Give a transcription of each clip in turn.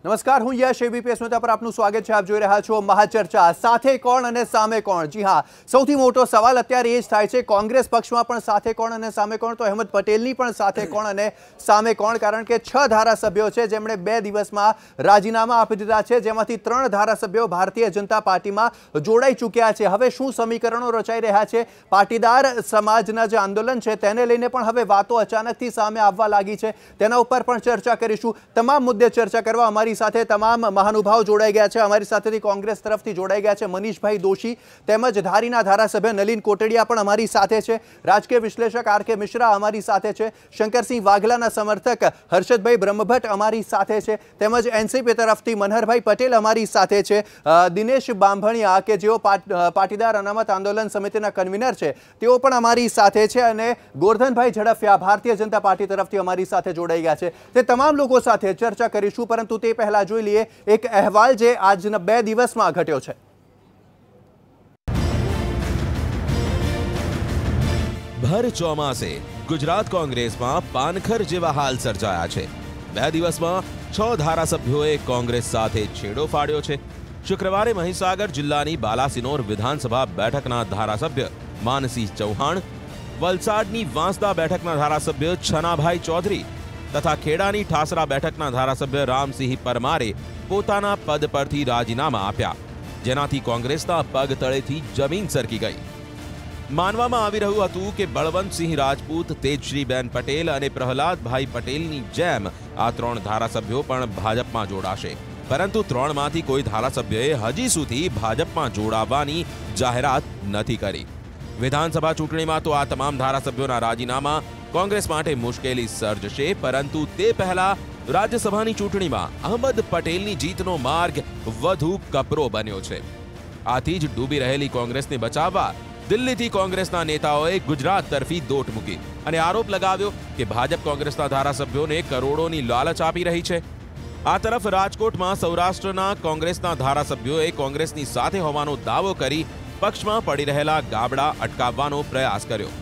નમસ્કાર, હું યશ એબીપી સ્મિતા પર આપનું સ્વાગત છે। આપ જોઈ રહ્યા છો મહાચર્ચા। સાથે કોણ અને સામે કોણ? જી હા, સૌથી મોટો સવાલ અત્યારે એ જ થાય છે, કોંગ્રેસ પક્ષમાં પણ સાથે કોણ અને સામે કોણ? તો અહેમદ પટેલની પણ સાથે કોણ અને સામે કોણ? કારણ કે 6 ધારાસભ્યો છે જેમણે 2 દિવસમાં રાજીનામા આપી દીધા છે, જેમાંથી 3 ધારાસભ્યો ભારતીય જનતા પાર્ટીમાં જોડાઈ ચૂક્યા છે। હવે શું સમીકરણો રચાઈ રહ્યા છે? પાટીદાર સમાજના જે આંદોલન છે તેને લઈને પણ હવે વાતો અચાનકથી સામે આવવા લાગી છે, તેના ઉપર પણ ચર્ચા કરીશું। તમામ મુદ્દે ચર્ચા કરવા અમારી સાથે તમામ મહાનુભાવ જોડાઈ ગયા છે। અમારી સાથેથી કોંગ્રેસ તરફથી જોડાઈ ગયા છે મનીષભાઈ દોશી, તેમજ ધારીના ધારાસભ્ય નલિન કોટડિયા પણ અમારી સાથે છે, રાજકીય વિશ્લેષક આર.કે. મિશ્રા અમારી સાથે છે, શંકરસિંહ વાઘેલાના સમર્થક હર્ષદભાઈ બ્રહ્મભટ્ટ અમારી સાથે છે, તેમજ એનસીપી તરફથી મનહરભાઈ પટેલ અમારી સાથે છે, દિનેશ બાંભણિયા કે જેઓ પાટીદાર અનામત આંદોલન સમિતિના કન્વીનર છે તેઓ પણ અમારી સાથે છે, અને ગોરધનભાઈ ઝડફિયા ભારતીય જનતા પાર્ટી તરફથી અમારી સાથે જોડાઈ ગયા છે। તે તમામ લોકો સાથે ચર્ચા કરીશું, પરંતુ તે પહેલા જોઈ લઈએ એક અહેવાલ જે આજના 2 દિવસમાં ઘટ્યો છે। ભર ચોમાસે ગુજરાત કોંગ્રેસમાં પાનખર જેવા હાલ સર્જાયા છે। 2 દિવસમાં 6 ધારાસભ્યોએ કોંગ્રેસ સાથે છેડો ફાડ્યો છે। શુક્રવારે મહીસાગર જિલ્લાની બાલાસિનોર વિધાનસભા બેઠકના ધારાસભ્ય માનસિંહ ચૌહાણ, વલસાડની વાંસદા બેઠકના ધારાસભ્ય છનાભાઈ ચૌધરી તથા ખેડાની ઠાસરા બેઠકના ધારાસભ્ય રામસિંહ પરમારે પોતાના પદ પરથી રાજીનામા આપ્યા, જેનાથી કોંગ્રેસના પગ તળેથી જમીન સરકી ગઈ। માનવામાં આવી રહ્યું હતું કે બળવંતસિંહ રાજપૂત, તેજશ્રીબેન પટેલ અને પ્રહલાદભાઈ પટેલની જેમ આ 3 ધારાસભ્યો પણ ભાજપમાં જોડાશે, પરંતુ 3માંથી કોઈ ધારાસભ્યએ હજી સુધી ભાજપમાં જોડાવાની જાહેરાત નથી કરી। વિધાનસભા ચૂંટણીમાં તો આ તમામ ધારાસભ્યોના રાજીનામા કોંગ્રેસ માટે મુશ્કેલી સર્જશે, પરંતુ તે પહેલા રાજ્યસભાની ચૂંટણીમાં અહેમદ પટેલની જીતનો માર્ગ વધુ કપરો બન્યો છે। આથી જ ડૂબી રહેલી કોંગ્રેસને બચાવવા દિલ્હીથી કોંગ્રેસના નેતાઓએ ગુજરાત તરફી દોટ મૂકી અને આરોપ લગાવ્યો કે ભાજપ કોંગ્રેસના ધારાસભ્યોને કરોડોની લાલચ આપી રહી છે। આ તરફ રાજકોટમાં સૌરાષ્ટ્રના કોંગ્રેસના ધારાસભ્યોએ કોંગ્રેસની સાથે હોવાનો દાવો કરી પક્ષમાં પડી રહેલા ગાબડા અટકાવવાનો પ્રયાસ કર્યો।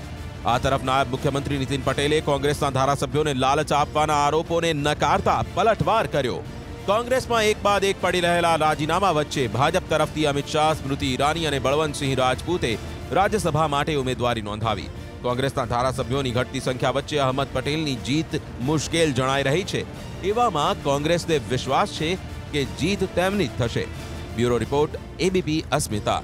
આ તરફ નાયબ મુખ્યમંત્રી નીતિન પટેલે કોંગ્રેસના ધારાસભ્યોને લાલચ આપવાના આરોપોને નકારતા પલટવાર કર્યો। કોંગ્રેસમાં એક બાદ એક પડી રહેલા રાજીનામા વચ્ચે ભાજપ તરફથી અમિત શાહ, સ્મૃતિ ઈરાની અને બળવંતસિંહ રાજપૂતે રાજ્યસભા માટે ઉમેદવારી નોંધાવી। કોંગ્રેસના ધારાસભ્યોની ઘટતી સંખ્યા વચ્ચે અહેમદ પટેલની જીત મુશ્કેલ જણાઈ રહી છે। એવામાં કોંગ્રેસને વિશ્વાસ છે કે જીત તેમની જ થશે। બ્યુરો રિપોર્ટ, એબીપી અસ્મિતા।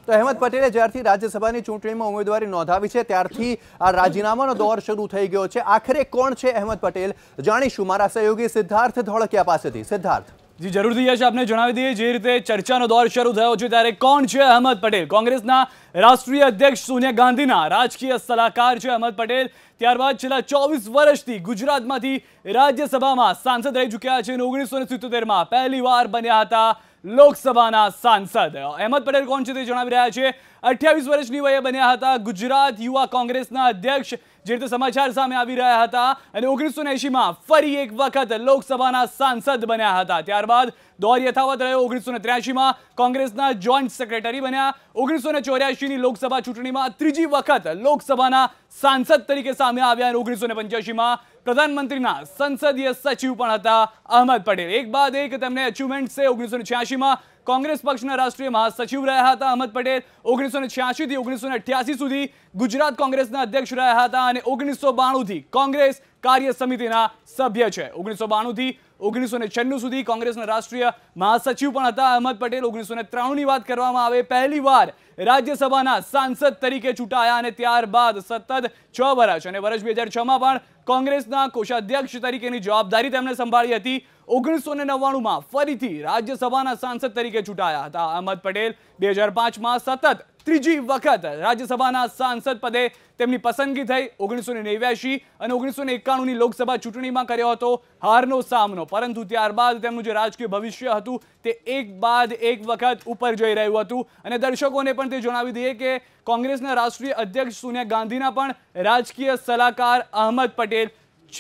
તો અહેમદ પટેલે જ્યારથી રાજ્યસભાની ચૂંટણીમાં ઉમેદવારી નોંધાવી છે ત્યારથી આ રાજીનામાનો દોર શરૂ થઈ ગયો છે। આખરે કોણ છે અહેમદ પટેલ? જાણીશું મારા સહયોગી સિદ્ધાર્થ ધોળકિયા પાસેથી। સિદ્ધાર્થ જી જરૂરથી યશ, આપને જણાવી દઈએ જે રીતે ચર્ચાનો દોર શરૂ થયો છે ત્યારે કોણ છે અહેમદ પટેલ? કોંગ્રેસના રાષ્ટ્રીય અધ્યક્ષ સોનિયા ગાંધીના રાજકીય સલાહકાર છે અહેમદ પટેલ। ત્યારબાદ છેલ્લા 24 વર્ષથી ગુજરાતમાંથી રાજ્યસભામાં સાંસદ રહી ચૂક્યા છે અને 1977માં પહેલીવાર બન્યા હતા લોકસભાના સાંસદ। અહેમદ પટેલ કોણ છે તે જણાવી રહ્યા છે। 28 વર્ષની વયે બન્યા હતા ગુજરાત યુવા કોંગ્રેસના અધ્યક્ષ, જે રીતે સમાચાર સામે આવી રહ્યા હતા, અને 1980માં ફરી એક વખત લોકસભાના સાંસદ બન્યા હતા। ત્યારબાદ દોર યથાવત રહ્યો। 1983માં કોંગ્રેસના જોઈન્ટ સેક્રેટરી બન્યા। 1984ની લોકસભા ચૂંટણીમાં ત્રીજી વખત લોકસભાના સાંસદ તરીકે સામે આવ્યા અને 1985માં પ્રધાનમંત્રીના સંસદીય સચિવ પણ હતા અહેમદ પટેલ। એક બાદ એક તેમને અચીવમેન્ટ છે। 1986માં કોંગ્રેસ પક્ષના રાષ્ટ્રીય મહાસચિવ રહ્યા હતા અહેમદ પટેલ। 1986થી 1988 સુધી ગુજરાત કોંગ્રેસના અધ્યક્ષ રહ્યા હતા અને 1992થી કોંગ્રેસ કાર્ય સમિતિના સભ્ય છે। 1992થી 1996 સુધી કોંગ્રેસના રાષ્ટ્રીય મહાસચિવ પણ હતા અહેમદ પટેલ। 1993ની વાત કરવામાં આવે, પહેલીવાર રાજ્યસભાના સાંસદ તરીકે ચૂંટાયા અને ત્યારબાદ સતત 6 વર્ષ અને વર્ષ 2006માં પણ કોંગ્રેસના કોષાધ્યક્ષ તરીકેની જવાબદારી તેમણે સંભાળી હતી। 1999માં ફરીથી રાજ્યસભાના સાંસદ તરીકે ચૂંટાયા હતા અહેમદ પટેલ। 2005માં સતત ત્રીજી વખત રાજ્યસભાના સાંસદ પદે તેમની પસંદગી થઈ। 1989 અને 1991ની લોકસભા ચૂંટણીમાં કર્યો હતો હારનો સામનો, પરંતુ ત્યારબાદ તેમનું જે રાજકીય ભવિષ્ય હતું તે એક બાદ એક વખત ઉપર જઈ રહ્યું હતું અને દર્શકોને પણ તે જણાવી દઈએ કે કોંગ્રેસના રાષ્ટ્રીય અધ્યક્ષ સોનિયા ગાંધીના પણ રાજકીય સલાહકાર અહેમદ પટેલ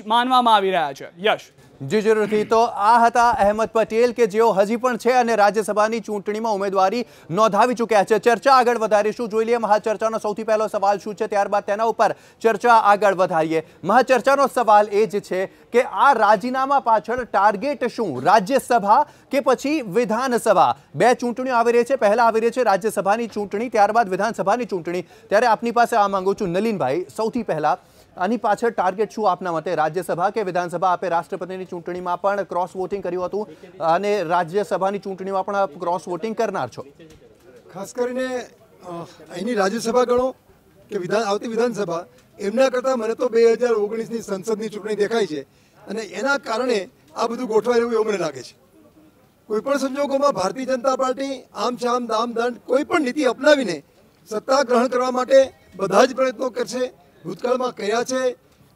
માનવામાં આવી રહ્યા છે। યશ જી જરૂરથી. તો આ હતા અહેમદ પટેલ કે જેઓ હજી પણ છે અને રાજ્યસભાની ચૂંટણીમાં ઉમેદવારી નોંધાવી ચૂક્યા છે. ચર્ચા આગળ વધારીશું. જોઈ લઈએ મહાચર્ચાનો સૌથી પહેલો સવાલ શું છે, ત્યારબાદ તેના ઉપર ચર્ચા આગળ વધારીએ. મહાચર્ચાનો સવાલ એ જ છે કે આ રાજીનામા પાછળ ટાર્ગેટ શું, રાજ્યસભા કે પછી વિધાનસભા? બે ચૂંટણીઓ આવી રહી છે. પહેલા આવી રહી છે રાજ્યસભાની ચૂંટણી, ત્યારબાદ વિધાનસભાની ચૂંટણી. ત્યારે આપની પાસે આ માંગુ છું નલિનભાઈ, સૌથી પહેલા આની પાછળ ટાર્ગેટ શું આપના મતે, રાજ્યસભા કે વિધાનસભા? આપે રાષ્ટ્રપતિની ચૂંટણીમાં પણ ક્રોસ વોટિંગ કર્યું હતું અને રાજ્યસભાની ચૂંટણીમાં પણ ક્રોસ વોટિંગ કરનાર છો. ખાસ કરીને અહીંની રાજ્યસભા ગણો કે આવતી વિધાનસભા, એમના કરતાં મને તો 2019ની સંસદની ચૂંટણી દેખાય છે અને એના કારણે આ બધું ગોઠવાયેલું એવું મને લાગે છે. કોઈપણ સંજોગોમાં ભારતીય જનતા પાર્ટી આમ શામ દામ દંડ કોઈ પણ નીતિ અપનાવીને સત્તા ગ્રહણ કરવા માટે બધા જ પ્રયત્નો કરશે. ભૂતકાળમાં કર્યા છે.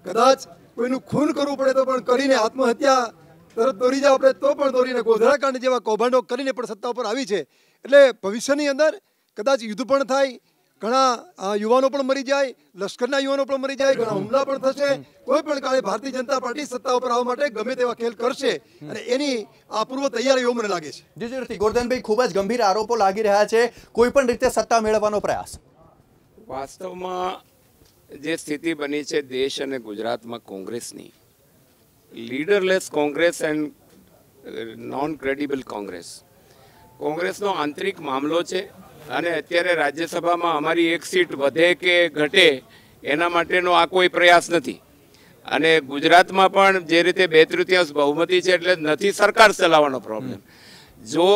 કદાચ કોઈનું ખૂન કરવું પડે તો પણ કરીને, આત્મહત્યા તરત દોરી જાવ આપણે તો પણ દોરીને, ગોધરાકાંડ જેવા કૌભાંડો કરીને પણ સત્તા ઉપર આવી છે. એટલે ભવિષ્યની અંદર કદાચ યુદ્ધ પણ થાય, ઘણા યુવાનો પણ મરી જાય, લશ્કરના યુવાનો પણ મરી જાય, ઘણા હુમલા પણ થશે. કોઈ પણ કાળે ભારતીય જનતા પાર્ટી સત્તા ઉપર આવવા માટે ગમે તેવા ખેલ કરશે અને એની આ પૂર્વ તૈયારી એવું મને લાગે છે. જી જરૂરથી. ગોરધનભાઈ, ખૂબ જ ગંભીર આરોપો લાગી રહ્યા છે, કોઈ પણ રીતે સત્તા મેળવવાનો પ્રયાસ. વાસ્તવમાં જે સ્થિતિ બની છે દેશ અને ગુજરાતમાં કોંગ્રેસની, લીડરલેસ કોંગ્રેસ એન્ડ નોન ક્રેડિબલ કોંગ્રેસ, કોંગ્રેસનો આંતરિક મામલો છે. અને અત્યારે રાજ્યસભામાં અમારી એક સીટ વધે કે ઘટે એના માટેનો આ કોઈ પ્રયાસ નથી. અને ગુજરાતમાં પણ જે રીતે 2/3 બહુમતી છે એટલે નથી સરકાર ચલાવવાનો પ્રોબ્લેમ. જો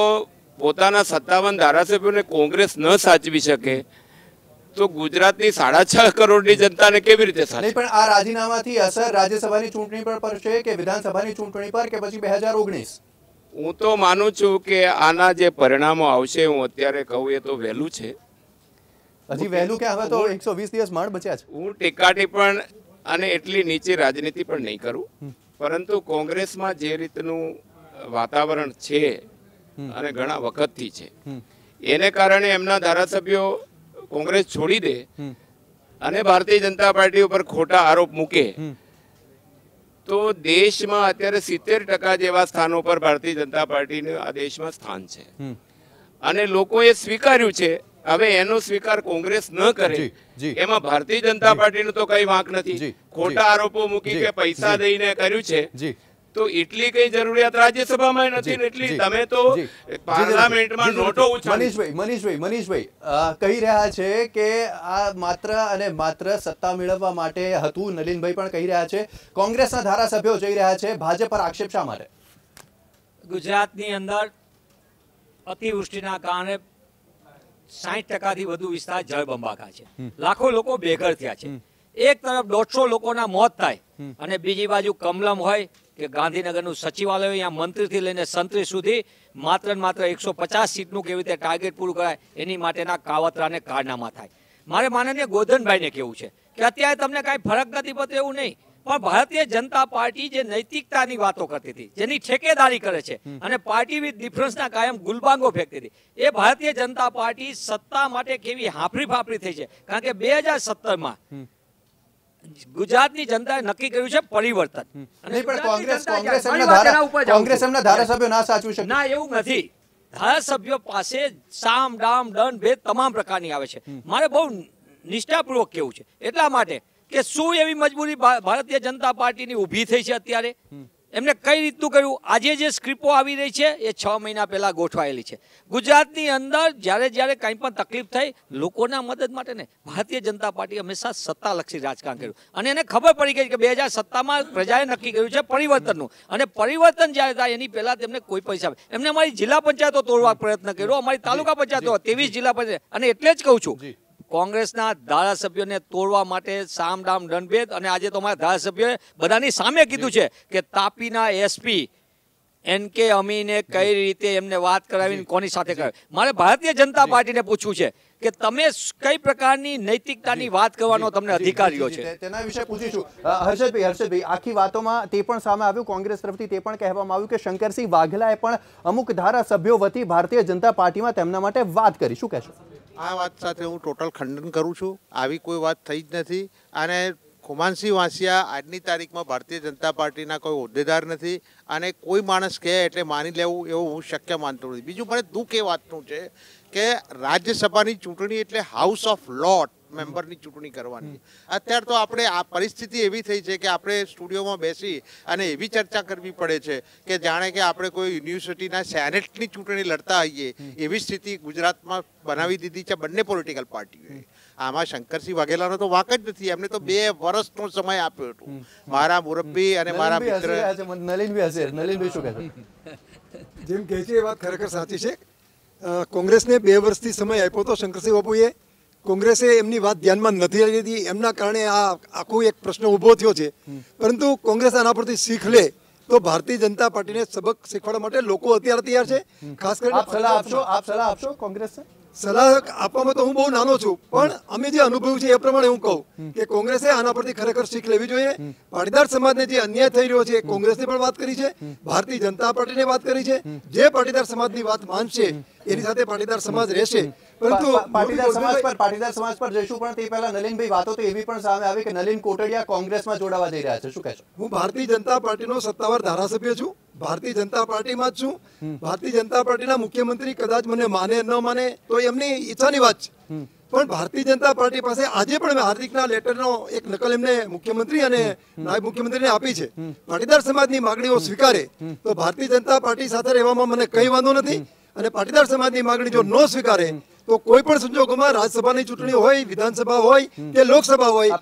પોતાના 57 ધારાસભ્યોને કોંગ્રેસ ન સાચવી શકે તો ગુજરાતની 6.5 કરોડની જનતાને કેવી રીતે સાચવે? પણ આ રાજીનામાથી અસર રાજ્યસભાની ચૂંટણી પર પડશે કે વિધાનસભાની ચૂંટણી પર કે પછી 2019? હું તો માનું છું કે આના જે પરિણામો આવશે, હું અત્યારે કહું એ તો વહેલું છે. હજી વહેલું કે હવે તો 120 દિવસ માંડ બચ્યા છે. હું ટીકાટી પણ અને એટલી નીચી રાજનીતિ પણ નહીં કરું, પરંતુ કોંગ્રેસમાં જે રીતનું વાતાવરણ છે અને ઘણા વખતથી છે, એને કારણે એમના ધારાસભ્યો કોંગ્રેસ છોડી દે અને ભારતીય જનતા પાર્ટી ઉપર ખોટા આરોપ મૂકે તો દેશમાં અત્યારે 70% જેવા સ્થાનો પર ભારતીય જનતા પાર્ટીનું આ દેશમાં સ્થાન છે અને લોકોએ સ્વીકાર્યું છે. હવે એનો સ્વીકાર કોંગ્રેસ ન કરે એમાં ભારતીય જનતા પાર્ટીનું તો કઈ વાંક નથી. ખોટા આરોપો મૂકી કે પૈસા દઈને કર્યું છે તો એટલી કઈ જરૂરિયાત રાજ્યસભામાં નથી ને એટલી તમે તો પાર્લામેન્ટમાં નોટો ઉછાળી. મનીષભાઈ કહી રહ્યા છે કે આ માત્ર અને માત્ર સત્તા મેળવવા માટે હતું. નલિનભાઈ પણ કહી રહ્યા છે, કોંગ્રેસના ધારાસભ્યો જઈ રહ્યા છે ભાજપ પર. આક્ષેપ શા માટે? ગુજરાતની અંદર અતિવૃષ્ટિના કારણે 60% થી વધુ વિસ્તાર જળબંબાકાર છે. લાખો લોકો બેઘર થયા છે. એક તરફ 150 લોકોના મોત થાય અને બીજી બાજુ કમલમ હોય કે ગાંધીનગરનું સચિવાલય, અહીંયા મંત્રીથી લઈને સંત્રી સુધી માત્ર ને માત્ર 150 સીટનું કેવી રીતે ટાર્ગેટ પૂરું કરાય એની માટેના કાવતરાને કારનામા થાય. મારે માનનીય ગોરધનભાઈને કહેવું છે કે અત્યારે તમને કાંઈ ફરક નથી પડતો એવું નહીં, પણ ભારતીય જનતા પાર્ટી જે નૈતિકતાની વાતો કરતી હતી, જેની ઠેકેદારી કરે છે અને પાર્ટી વિથ ડિફરન્સના કાયમ ગુલબાંગો ફેંકતી હતી, એ ભારતીય જનતા પાર્ટી સત્તા માટે કેવી હાફરી ફાફરી થઈ છે. કારણ કે 2017માં ગુજરાતની જનતાએ નક્કી કર્યું છે પરિવર્તન. કોંગ્રેસ એમના ધારાસભ્યો ના સાચવી શકે? ના, એવું નથી. ધારાસભ્યો પાસે સામ દામ દંડ ભેદ તમામ પ્રકારની આવે છે. મારે બહુ નિષ્ઠાપૂર્વક કેવું છે એટલા માટે કે શું એવી મજબૂરી ભારતીય જનતા પાર્ટીની ઊભી થઈ છે અત્યારે? એમને કઈ રીતનું કર્યું? આજે જે સ્ક્રિપ્ટો આવી રહી છે એ 6 મહિના પહેલા ગોઠવાયેલી છે. ગુજરાતની અંદર જ્યારે કંઈ પણ તકલીફ થઈ લોકોના મદદ માટે ને ભારતીય જનતા પાર્ટી હંમેશા સત્તાલક્ષી રાજકારણ કર્યું અને એને ખબર પડી ગઈ કે 2017માં પ્રજાએ નક્કી કર્યું છે પરિવર્તનનું, અને પરિવર્તન જ્યારે થાય એની પહેલા તેમને કોઈ પૈસા એમને અમારી જિલ્લા પંચાયતો તોડવા પ્રયત્ન કર્યો, અમારી તાલુકા પંચાયતો 23 જિલ્લા પંચાયત. અને એટલે જ કહું છું કોંગ્રેસના ધારાસભ્યોને તોડવા માટે સામ દામ દંડભેદ. અને આજે તો અમારા ધારાસભ્યોએ બધાની સામે કીધું છે કે તાપીના એસપી NK અમીને કઈ રીતે એમને વાત કરાવીને કોની સાથે કરાવી. મારે ભારતીય જનતા પાર્ટીને પૂછવું છે કે તમે કઈ પ્રકારની નૈતિકતાની વાત કરવાનો તમને અધિકારીઓ છે તેના વિશે પૂછીશું. હર્ષદભાઈ, આખી વાતોમાં તે પણ સામે આવ્યું, કોંગ્રેસ તરફથી તે પણ કહેવામાં આવ્યું કે શંકરસિંહ વાઘેલાએ પણ અમુક ધારાસભ્યો વતી ભારતીય જનતા પાર્ટીમાં તેમના માટે વાત કરી. શું કહેશો? આ વાત સાથે હું ટોટલ ખંડન કરું છું. આવી કોઈ વાત થઈ જ નથી અને ખુમાનસિંહ વાંસિયા આજની તારીખમાં ભારતીય જનતા પાર્ટીના કોઈ હોદ્દેદાર નથી અને કોઈ માણસ કહે એટલે માની લેવું એવું હું શક્ય માનતો નથી. બીજું મને દુઃખ એ વાતનું છે કે રાજ્યસભાની ચૂંટણી એટલે હાઉસ ઓફ લોર્ડ મેમ્બરની ચૂંટણી કરવાની. અત્યારે તો આપણે આ પરિસ્થિતિ એવી થઈ છે કે આપણે સ્ટુડિયોમાં બેસી અને એવી ચર્ચા કરવી પડે છે કે જાણે કે આપણે કોઈ યુનિવર્સિટીના સેનેટની ચૂંટણી લડતા હોઈએ એવી સ્થિતિ ગુજરાતમાં બનાવી દીધી છે બંને પોલિટિકલ પાર્ટીઓએ. આમાં શંકરસિંહ વાઘેલાનો તો વાંક જ નથી. એમને તો 2 વર્ષનો સમય આપ્યો હતો. મારા મુરબ્બી અને મારા મિત્ર નલિનભાઈ શું કહે છે? જેમ કહે છે એ વાત ખરેખર સાચી છે. કોંગ્રેસને 2 વર્ષથી સમય આપ્યો હતો શંકરસિંહ બાપુએ. કોંગ્રેસે એમની વાત ધ્યાનમાં નથી લીધી. એમના કારણે આ આખો એક પ્રશ્ન ઊભો થયો છે. પરંતુ કોંગ્રેસ આના પરથી શીખ લે તો ભારતીય જનતા પાર્ટીને સબક શીખવાડવા માટે લોકો અત્યારે તૈયાર છે. ખાસ કરીને આપ સલાહ આપશો કોંગ્રેસને? સલાહ આપવામાં તો હું બહુ નાનો છું, પણ અમે જે અનુભવ છે એ પ્રમાણે હું કહું કે કોંગ્રેસે આના પરથી ખરેખર શીખ લેવી જોઈએ. પાટીદાર સમાજને જે અન્યાય થઈ રહ્યો છે કોંગ્રેસને પણ વાત કરી છે, ભારતીય જનતા પાર્ટીને વાત કરી છે. જે પાટીદાર સમાજની વાત માનશે એની સાથે પાટીદાર સમાજ રહેશે. પરંતુ પાટીદાર સમાજ પર જઈશું, પણ તે પહેલા નલિનભાઈ વાતો તો એવી પણ સામે આવી કે નલિન કોટડિયા કોંગ્રેસમાં જોડાવા જઈ રહ્યા છે. શું કહેશો? હું ભારતીય જનતા પાર્ટીનો સત્તાવાર ધારાસભ્ય છું, ભારતીય જનતા પાર્ટીમાં જ છું. ભારતીય જનતા પાર્ટીના મુખ્યમંત્રી કદાચ મને માને ન માને તો એમની ઈચ્છાની વાત છે. પણ ભારતીય જનતા પાર્ટી પાસે આજે પણ મેં હાર્દિકના લેટરનો એક નકલ એમને મુખ્યમંત્રી અને નાયબ મુખ્યમંત્રીને આપી છે. પાટીદાર સમાજની માગણીઓ સ્વીકારે તો ભારતીય જનતા પાર્ટી સાથે રહેવામાં મને કંઈ વાંધો નથી. અને પાટીદાર સમાજની માગણી જો ન સ્વીકારે તો કોઈ પણ સંજોગોમાં રાજ્યસભાની ચૂંટણી હોય, વિધાનસભા હોય કે લોકસભા હોય,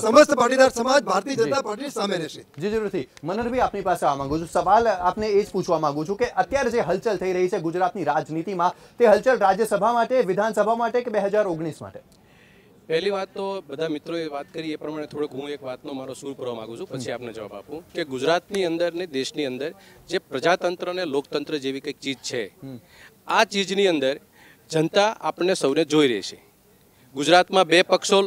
સમસ્ત પાટીદાર સમાજ ભારતીય જનતા પાર્ટી સામે રહેશે. જી જરૂરથી. મનહરભાઈ, આપની પાસે આવવા માંગુ છું. સવાલ આપને એ જ પૂછવા માંગુ છું કે અત્યારે જે હલચલ થઈ રહી છે ગુજરાતની રાજનીતિમાં, તે હલચલ રાજ્યસભા માટે, વિધાનસભા માટે કે 2019 માટે? પહેલી વાત તો બધા મિત્રોએ વાત કરી એ પ્રમાણે થોડોક હું એક વાતનો મારો સૂર પૂરવા માંગુ છું, પછી આપને જવાબ આપું કે ગુજરાતની અંદર ને દેશની અંદર જે પ્રજાતંત્ર અને લોકતંત્ર જેવી કંઈક ચીજ છે, આ ચીજની અંદર જનતા આપણને સૌને જોઈ રહી છે. ગુજરાતમાં 2 પક્ષો,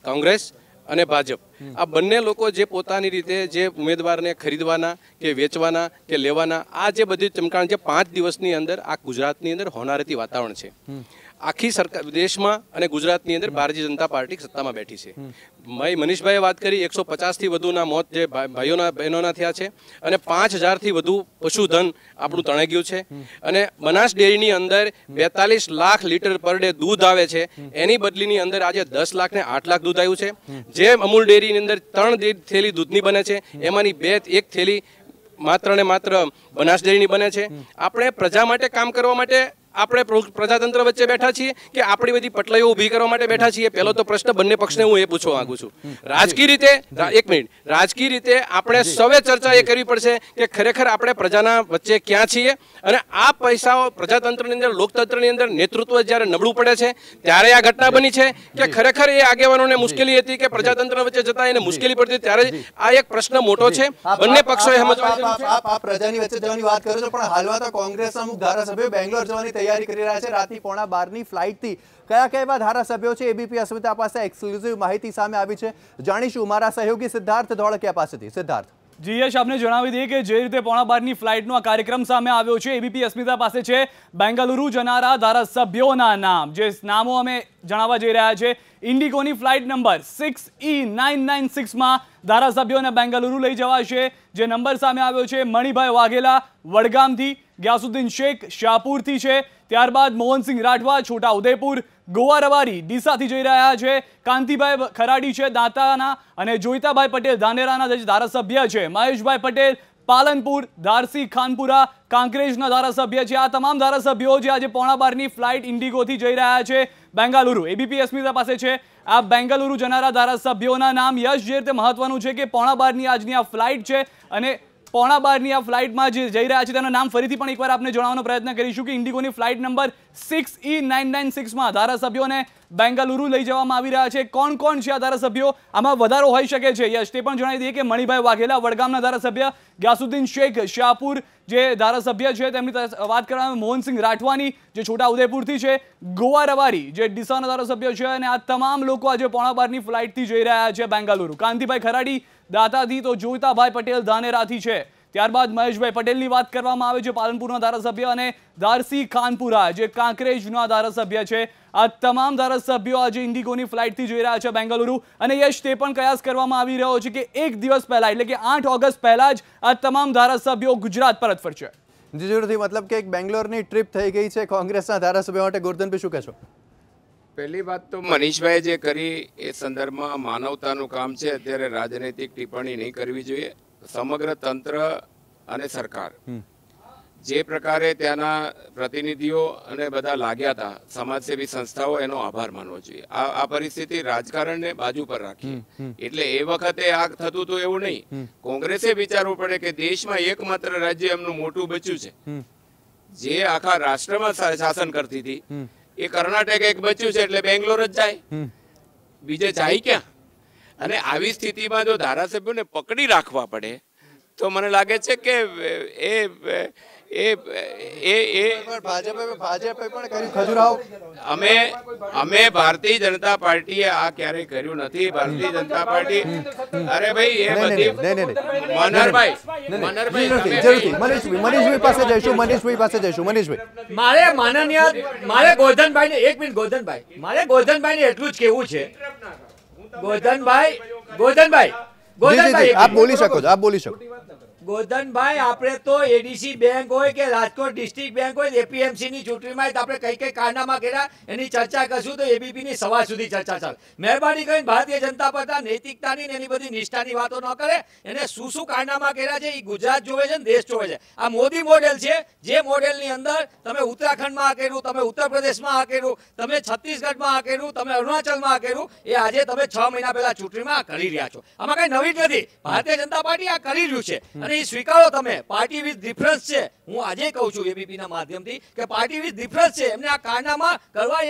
કોંગ્રેસ અને ભાજપ, આ બંને લોકો જે પોતાની રીતે જે ઉમેદવારને ખરીદવાના કે વેચવાના કે લેવાના, આ જે બધી ચમકાણ જે 5 દિવસની અંદર આ ગુજરાતની અંદર હોનારતી વાતાવરણ છે. આખી સરકાર દેશમાં અને ગુજરાતની અંદર ભારતીય જનતા પાર્ટી સત્તામાં બેઠી છે. ભાઈ મનીષભાઈએ વાત કરી 150થી વધુના મોત જે ભાઈઓના બહેનોના થયા છે અને 5000થી વધુ પશુધન આપણું તણાઈ ગયું છે. અને બનાસ ડેરીની અંદર 42 લાખ લીટર પર ડે દૂધ આવે છે, એની બદલીની અંદર આજે 10 લાખ ને 8 લાખ દૂધ આવ્યું છે. જે અમૂલ ડેરીની અંદર 3 થેલી દૂધની બને છે, એમાંની 1 થેલી માત્ર ને માત્ર બનાસ ડેરીની બને છે. આપણે પ્રજા માટે કામ કરવા માટે આપણે પ્રજાતંત્ર વચ્ચે બેઠા છીએ કે આપણી બધી પટલાઈઓ ઊભી કરવા માટે બેઠા છીએ? પહેલો તો પ્રશ્ન બંને પક્ષને હું એ પૂછવા માંગુ છું. રાજકીય રીતે, એક મિનિટ, રાજકીય રીતે આપણે સૌએ ચર્ચા એ કરવી પડશે કે ખરેખર આપણે પ્રજાના વચ્ચે ક્યાં છીએ. અને આ પૈસાઓ પ્રજાતંત્રની અંદર, લોકતંત્રની અંદર નેતૃત્વ જ્યારે નબળું પડે છે ત્યારે આ ઘટના બની છે કે ખરેખર એ આગેવાનોને મુશ્કેલી હતી કે પ્રજાતંત્ર વચ્ચે જતા એને મુશ્કેલી પડતી, ત્યારે આ એક પ્રશ્ન મોટો છે. બંને પક્ષોએ સમજવા પ્રજાની વચ્ચે જવાની વાત કરો છો, પણ હાલમાં તો કોંગ્રેસના અમુક ધારાસભ્યો બેંગ્લોર જવાની તૈયારી કરી રહ્યા છે. રાતની 11:15ની ફ્લાઇટથી કયા એવા ધારાસભ્યો છે, એબીપી અસ્મિતા પાસે એક્સક્લુઝિવ માહિતી સામે આવી છે. જાણીશું મારા સહયોગી સિદ્ધાર્થ ધોળકિયા પાસેથી. સિદ્ધાર્થ. જી યશ, આપને જણાવી દઈએ કે જે રીતે 11:15ની ફ્લાઇટનો આ કાર્યક્રમ સામે આવ્યો છે, એબીપી અસ્મિતા પાસે છે બેંગલુરુ જનારા ધારાસભ્યોના નામ. જે નામો અમે જણાવવા જઈ રહ્યા છે, ઇન્ડિગોની ફ્લાઇટ નંબર 6E996માં ધારાસભ્યોને બેંગલુરુ લઈ જવાશે. જે નંબર સામે આવ્યો છે, મણિભાઈ વાઘેલા વડગામથી, ગ્યાસુદ્દીન શેખ શાહપુરથી છે, ત્યારબાદ મોહનસિંહ રાઠવા છોટા ઉદેપુર, ગોવા રવારી ડીસાથી જઈ રહ્યા છે, કાંતિભાઈ ખરાડી છે દાંતાના, અને જોઈતાભાઈ પટેલ ધાનેરાના જે ધારાસભ્ય છે, મહેશભાઈ પટેલ પાલનપુર, ધારસી ખાનપુરા કાંકરેજના ધારાસભ્ય છે. આ તમામ ધારાસભ્યો જે આજે 11:15ની ફ્લાઇટ ઇન્ડિગોથી જઈ રહ્યા છે બેંગાલુરુ. એબીપી અસ્મિતા પાસે છે આ બેંગાલુરુ જનારા ધારાસભ્યોના નામ. યશ, જે રીતે મહત્વનું છે કે 11:15ની આજની આ ફ્લાઇટ છે અને 11:15ની આ ફ્લાઇટમાં જે જઈ રહ્યા છે તેના નામ ફરીથી પણ એકવાર આપને જણાવવાનો પ્રયત્ન કરીશું કે ઇન્ડિગોની ફ્લાઇટ નંબર 6E996માં ધારાસભ્યોને બેંગાલુરુ લઈ જવામાં આવી રહ્યા છે. કોણ કોણ છે આ ધારાસભ્યો? આમાં વધારો હોઈ શકે છે. યશ, તે પણ જણાવી દઈએ કે મણિભાઈ વાઘેલા વડગામના ધારાસભ્ય, ગ્યાસુદ્દીન શેખ શાહપુર જે ધારાસભ્ય છે તેમની વાત કરવામાં, મોહનસિંહ રાઠવાની જે છોટા ઉદેપુરથી છે, ગોવા રવારી જે ડીસાના ધારાસભ્ય છે, અને આ તમામ લોકો આજે 11:15ની ફ્લાઇટથી જઈ રહ્યા છે બેંગાલુરુ. કાંતિભાઈ ખરાડી દાતાથી, તો જોઈતાભાઈ પટેલ ધાનેરાથી છે. ત્યારબાદ મહેશભાઈ પટેલની વાત કરવામાં આવે છે, પાલનપુરના ધારાસભ્ય, અને દારસી ખાનપુરા જે કાંકરેજના ધારાસભ્ય છે. આ તમામ ધારાસભ્યો આજે ઇન્ડિગોની ફ્લાઇટથી જઈ રહ્યા છે બેંગલુરુ. અને યશ, તે પણ કયાસ કરવામાં આવી રહ્યો છે કે એક દિવસ પહેલા એટલે કે 8 ઓગસ્ટ પહેલા જ આ તમામ ધારાસભ્યો ગુજરાત પરત ફરશે. જરૂરથી, મતલબ કે એક બેંગ્લોરની ટ્રીપ થઈ ગઈ છે કોંગ્રેસના ધારાસભ્યો માટે. ગોરધનભાઈ શું કહેશો? પહેલી વાત તો મનીષભાઈ જે કરી એ સંદર્ભમાં માનવતાનું કામ છે. અત્યારે રાજનૈતિક ટિપ્પણી નહીં કરવી જોઈએ. સમગ્ર તંત્ર અને સરકાર જે પ્રકારે ત્યાંના પ્રતિનિધિઓ અને બધા લાગ્યા હતા, સમાજસેવી સંસ્થાઓ, એનો આભાર માનવો જોઈએ. આ પરિસ્થિતિ રાજકારણને બાજુ પર રાખી, એટલે એ વખતે આ થતું હતું એવું નહીં. કોંગ્રેસે વિચારવું પડે કે દેશમાં એકમાત્ર રાજ્ય એમનું મોટું બચ્યું છે જે આખા રાષ્ટ્રમાં શાસન કરતી હતી, એ કર્ણાટક એક બચ્યું છે, એટલે બેંગ્લોર જ જાય, બીજે જાય ક્યાં? અને આવી સ્થિતિમાં જો ધારાસભ્યોને પકડી રાખવા પડે તો મને લાગે છે કે અમે ભારતીય જનતા પાર્ટીએ આ ક્યારેય કર્યું નથી. ભારતીય જનતા પાર્ટી, અરે ભાઈ, એ બધી મનીષભાઈ પાસે જઈશું. મારે ગોરધનભાઈ ને એટલું જ કેવું છે. ગોરધનભાઈ આપ બોલી શકો છો, આપ બોલી શકો. ગોરધનભાઈ, આપણે તો એડીસી બેંક હોય કે રાજકોટ ડિસ્ટ્રિક્ટ બેંક હોય, એપીએમસી ની ચૂંટણીમાં આપણે કઈ કારનામા કર્યા એની ચર્ચા કરશું તો એબીપી ની સવાર સુધી ચર્ચા ચાલે. મહેરબાની કરીને ભારતીય જનતા પાર્ટી નૈતિકતાની એની બધી નિષ્ઠાની વાતો ન કરે. એને શું કારનામા કર્યા છે એ ગુજરાત જોવે છે ને દેશ જોવે છે. આ મોદી મોડેલ છે, જે મોડેલની અંદર તમે ઉત્તરાખંડમાં આ કર્યું, તમે ઉત્તર પ્રદેશમાં આ કર્યું, તમે છત્તીસગઢમાં આ કર્યું, તમે અરુણાચલમાં આ કર્યું, એ આજે તમે 6 મહિના પહેલા ચૂંટણીમાં કરી રહ્યા છો. આમાં કઈ નવી નથી. ભારતીય જનતા પાર્ટી આ કરી રહ્યું છે અને સ્વીકારો તમે. પાર્ટી વિથ ડિફરન્સ છે. હું આજે કહું છું એબીપી ના માધ્યમથી કે પાર્ટી વિથ ડિફરન્સ છે. એમને આ કારનામા કરવા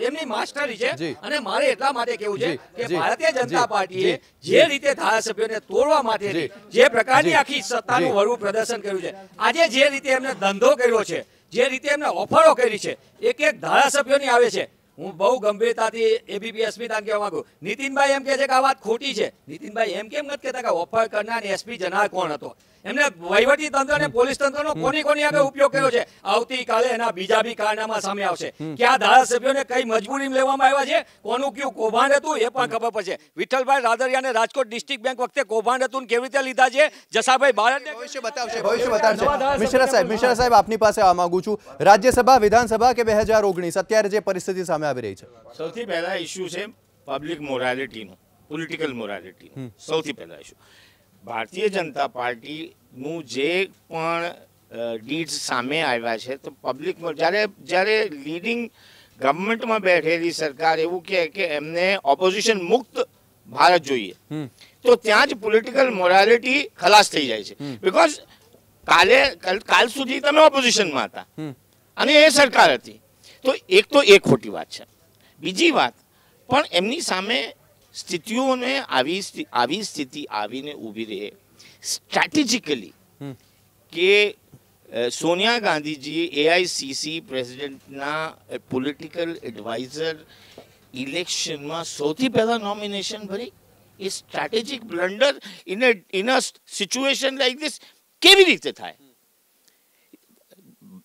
એમની માસ્ટરી છે. અને મારે એટલા માટે કેવું છે કે ભારતીય જનતા પાર્ટીએ જે રીતે ધારાસભ્યોને તોડવા માટે જે પ્રકારની આખી સત્તાનું વળવું પ્રદર્શન કર્યું છે, આજે જે રીતે એમને ધંધો કર્યો છે, જે રીતે એમને ઓફરો કરી છે, એક ધારાસભ્યોની આવે છે. હું બહુ ગંભીરતાથી એબીપી અસ્મિતાને કહેવા માંગુ. નીતિનભાઈ એમ કહે છે કે આ વાત ખોટી છે. નીતિનભાઈ એમ કેમ નથી કહેતા કે ઓફર કરનાર એસપી જનાર કોણ હતો? એમને વહીવટી તંત્ર અને પોલીસ તંત્રનો કોની આગળ ઉપયોગ કર્યો છે? આવતીકાલે એના બીજા બી કારનામા સામે આવશે કે આ ધારાસભ્યોને કઈ મજબૂરીમાં લેવામાં આવ્યા છે, કોનું કયું કૌભાંડ હતું એ પણ ખબર પડશે. વિઠ્ઠલભાઈ રાદડિયાને રાજકોટ ડિસ્ટ્રિક્ટ બેંક વખતે કૌભાંડ હતું કેવી રીતે લીધા છે, જસાભાઈ બારડને ભવિષ્ય બતાવશે. મિશ્રા સાહેબ, આપની પાસે આવવા માંગુ છું. રાજ્યસભા, વિધાનસભા કે 2019 અત્યારે જે પરિસ્થિતિ સામે આવી રહી છે, સૌથી પહેલા ઇશ્યુ છે પબ્લિક મોરાલિટીનો, પોલિટિકલ મોરાલિટીનો. સૌથી પહેલા ઇશ્યુ ભારતીય જનતા પાર્ટીનું જે પણ ડીડ્સ સામે આવ્યા છે તો પબ્લિક, જ્યારે લીડિંગ ગવર્મેન્ટમાં બેઠેલી સરકાર એવું કહે કે એમને ઓપોઝિશન મુક્ત ભારત જોઈએ, તો ત્યાં જ પોલિટિકલ મોરાલિટી ખલાસ થઈ જાય છે. બીકોઝ કાલ સુધી તમે ઓપોઝિશનમાં હતા અને એ સરકાર હતી. તો એ ખોટી વાત છે. બીજી વાત, પણ એમની સામે સ્થિતિઓને આવી સ્થિતિ આવીને ઊભી રહે સ્ટ્રેટેજિકલી કે સોનિયા ગાંધીજી એઆઈસીસી પ્રેસિડેન્ટના પોલિટિકલ એડવાઇઝર ઇલેક્શનમાં સૌથી પહેલા નોમિનેશન ભરી. A strategic blunder in a situation like this કેવી રીતે થાય?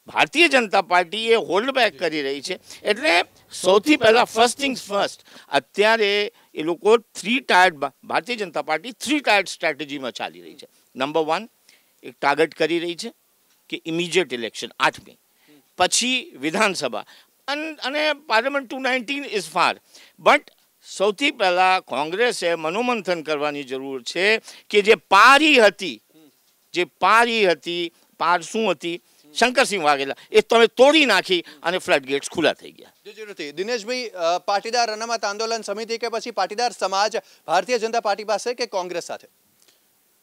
ભારતીય જનતા પાર્ટી એ હોલ્ડ બેક કરી રહી છે. એટલે સૌથી પહેલા ફર્સ્ટ થિંગ્સ ફર્સ્ટ, અત્યારે એ લોકો ભારતીય જનતા પાર્ટી 3 ટાયર્ડ સ્ટ્રેટેજીમાં ચાલી રહી છે. નંબર 1, એક ટાર્ગેટ કરી રહી છે કે ઇમિડિયેટ ઇલેક્શન 8 મે, પછી વિધાનસભા અને પાર્લામેન્ટ 219 ઇઝ ફાર. બટ સૌથી પહેલા કોંગ્રેસે મનોમંથન કરવાની જરૂર છે કે જે પારી હતી, પાર શું હતી, શંકરસિંહ વાઘેલા, એ તમે તોડી નાખી અને ફ્લડ ગેટ્સ ખુલ્લા થઈ ગયા. દિનેશભાઈ, પાટીદાર અનામત આંદોલન સમિતિ કે પછી પાટીદાર સમાજ ભારતીય જનતા પાર્ટી પાસે કે કોંગ્રેસ સાથે?